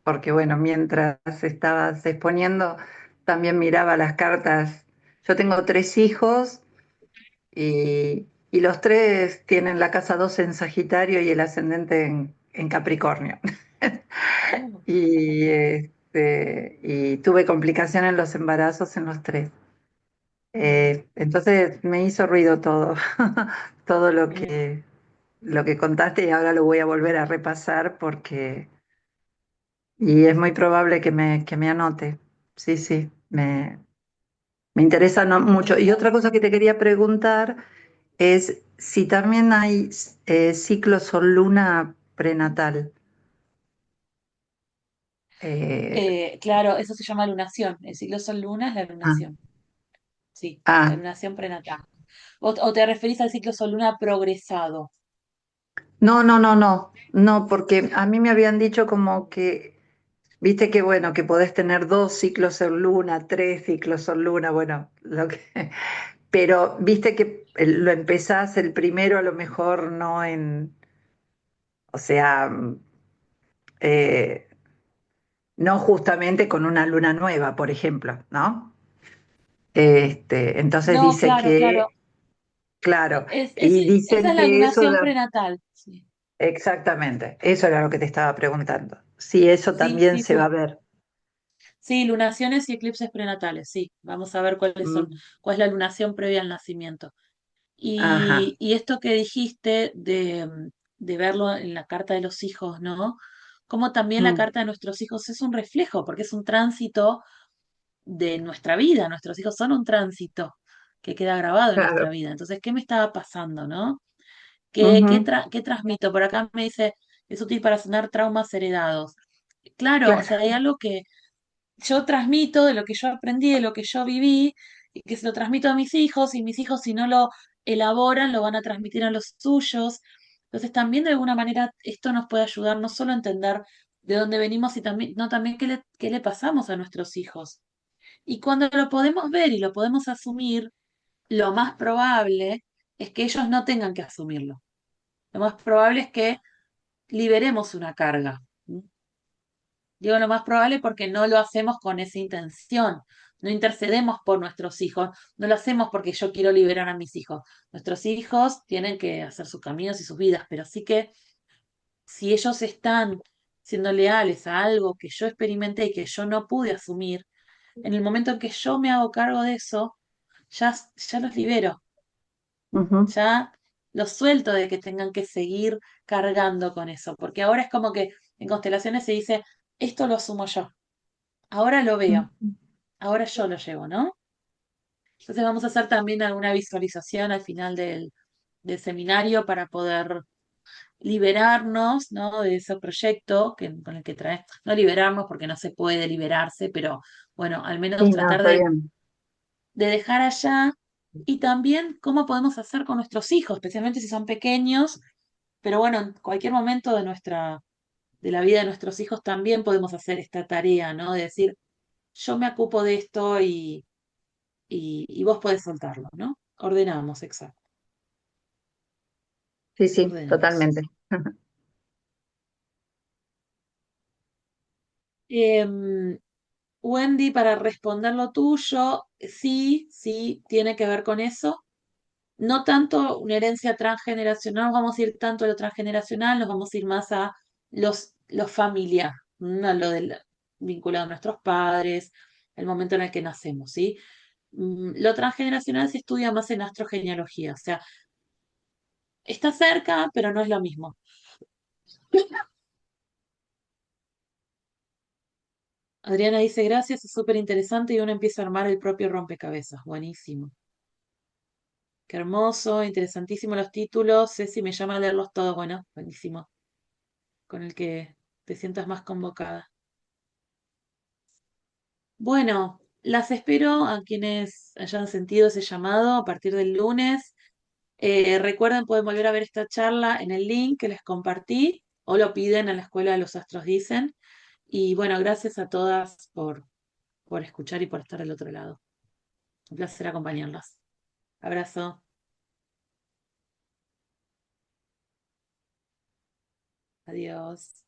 porque bueno, mientras estabas exponiendo, también miraba las cartas. Yo tengo 3 hijos y los tres tienen la casa 2 en Sagitario y el ascendente en Capricornio. Oh, Y tuve complicaciones en los embarazos en los tres. mm, Entonces me hizo ruido todo, todo mm. lo que contaste y ahora lo voy a volver a repasar y es muy probable que me anote. Sí, me interesa mucho. Y otra cosa que te quería preguntar es si también hay ciclo sol-luna prenatal. Eh, Claro, eso se llama lunación. El ciclo sol-luna es la ah, lunación. Sí, la ah, lunación prenatal. O te referís al ciclo sol-luna progresado. no, no, no, no, no, porque a mí me habían dicho como que, viste que bueno, que podés tener 2 ciclos sol-luna, 3 ciclos sol-luna, bueno, pero viste que lo empezás el primero a lo mejor no o sea, eh, no justamente con una luna nueva, por ejemplo, ¿no? Entonces No, dice claro, claro. que, claro, y Esa dicen es la que eso lunación prenatal. Sí, exactamente, eso era lo que te estaba preguntando. Si eso sí, también sí, se va a sí. ver. Sí, lunaciones y eclipses prenatales, sí. Vamos a ver cuáles son, Mm, cuál es la lunación previa al nacimiento. ajá, Y esto que dijiste de verlo en la carta de los hijos, ¿no? Como también la mm, carta de nuestros hijos es un reflejo, porque es un tránsito de nuestra vida. Nuestros hijos son un tránsito que queda grabado en nuestra claro. vida. Entonces, ¿qué me estaba pasando, no? Ujú, ¿Qué transmito? Por acá me dice, es útil para sanar traumas heredados. Claro, o claro. sea, hay algo que yo transmito de lo que yo aprendí, de lo que yo viví, y que se lo transmito a mis hijos, y mis hijos si no lo elaboran, lo van a transmitir a los suyos. Entonces también de alguna manera esto nos puede ayudar no solo a entender de dónde venimos, y también, no, también qué le pasamos a nuestros hijos. Y cuando lo podemos ver y lo podemos asumir, lo más probable es que ellos no tengan que asumirlo. Lo más probable es que liberemos una carga. Digo lo más probable porque no lo hacemos con esa intención. No intercedemos por nuestros hijos, no lo hacemos porque yo quiero liberar a mis hijos. Nuestros hijos tienen que hacer sus caminos y sus vidas, pero sí que si ellos están siendo leales a algo que yo experimenté y que yo no pude asumir, en el momento en que yo me hago cargo de eso, ya los libero, Ujú, ya los suelto de que tengan que seguir cargando con eso, porque ahora es como que en constelaciones se dice, esto lo asumo yo, ahora lo veo. ujú. Ahora yo lo llevo, ¿no? Entonces vamos a hacer también alguna visualización al final del seminario para poder liberarnos, ¿no? De ese proyecto con el que trae, no liberarnos porque no se puede liberarse, pero bueno, al menos Sí, no, tratar está bien. de dejar allá y también cómo podemos hacer con nuestros hijos, especialmente si son pequeños, pero bueno, en cualquier momento de la vida de nuestros hijos también podemos hacer esta tarea, ¿no? De decir, yo me ocupo de esto y vos podés soltarlo, ¿no? Ordenamos, exacto. Sí, sí, Ordenamos. totalmente. Em, Wendy, para responder lo tuyo, sí, sí, tiene que ver con eso. No tanto una herencia transgeneracional, no vamos a ir tanto a lo transgeneracional, nos vamos a ir más a los familiar, ¿no? A lo vinculado a nuestros padres, el momento en el que nacemos, ¿sí? Lo transgeneracional se estudia más en astrogenealogía, o sea, está cerca, pero no es lo mismo. Adriana dice, gracias, es súper interesante y uno empieza a armar el propio rompecabezas. Buenísimo. Qué hermoso, interesantísimo los títulos. Ceci me llama a leerlos todos. Bueno, buenísimo. Con el que te sientas más convocada. Bueno, las espero a quienes hayan sentido ese llamado a partir del lunes. Recuerden, pueden volver a ver esta charla en el link que les compartí o lo piden en la Escuela de los Astros Dicen. Y bueno, gracias a todas por escuchar y por estar del otro lado. Un placer acompañarlas. Abrazo. Adiós.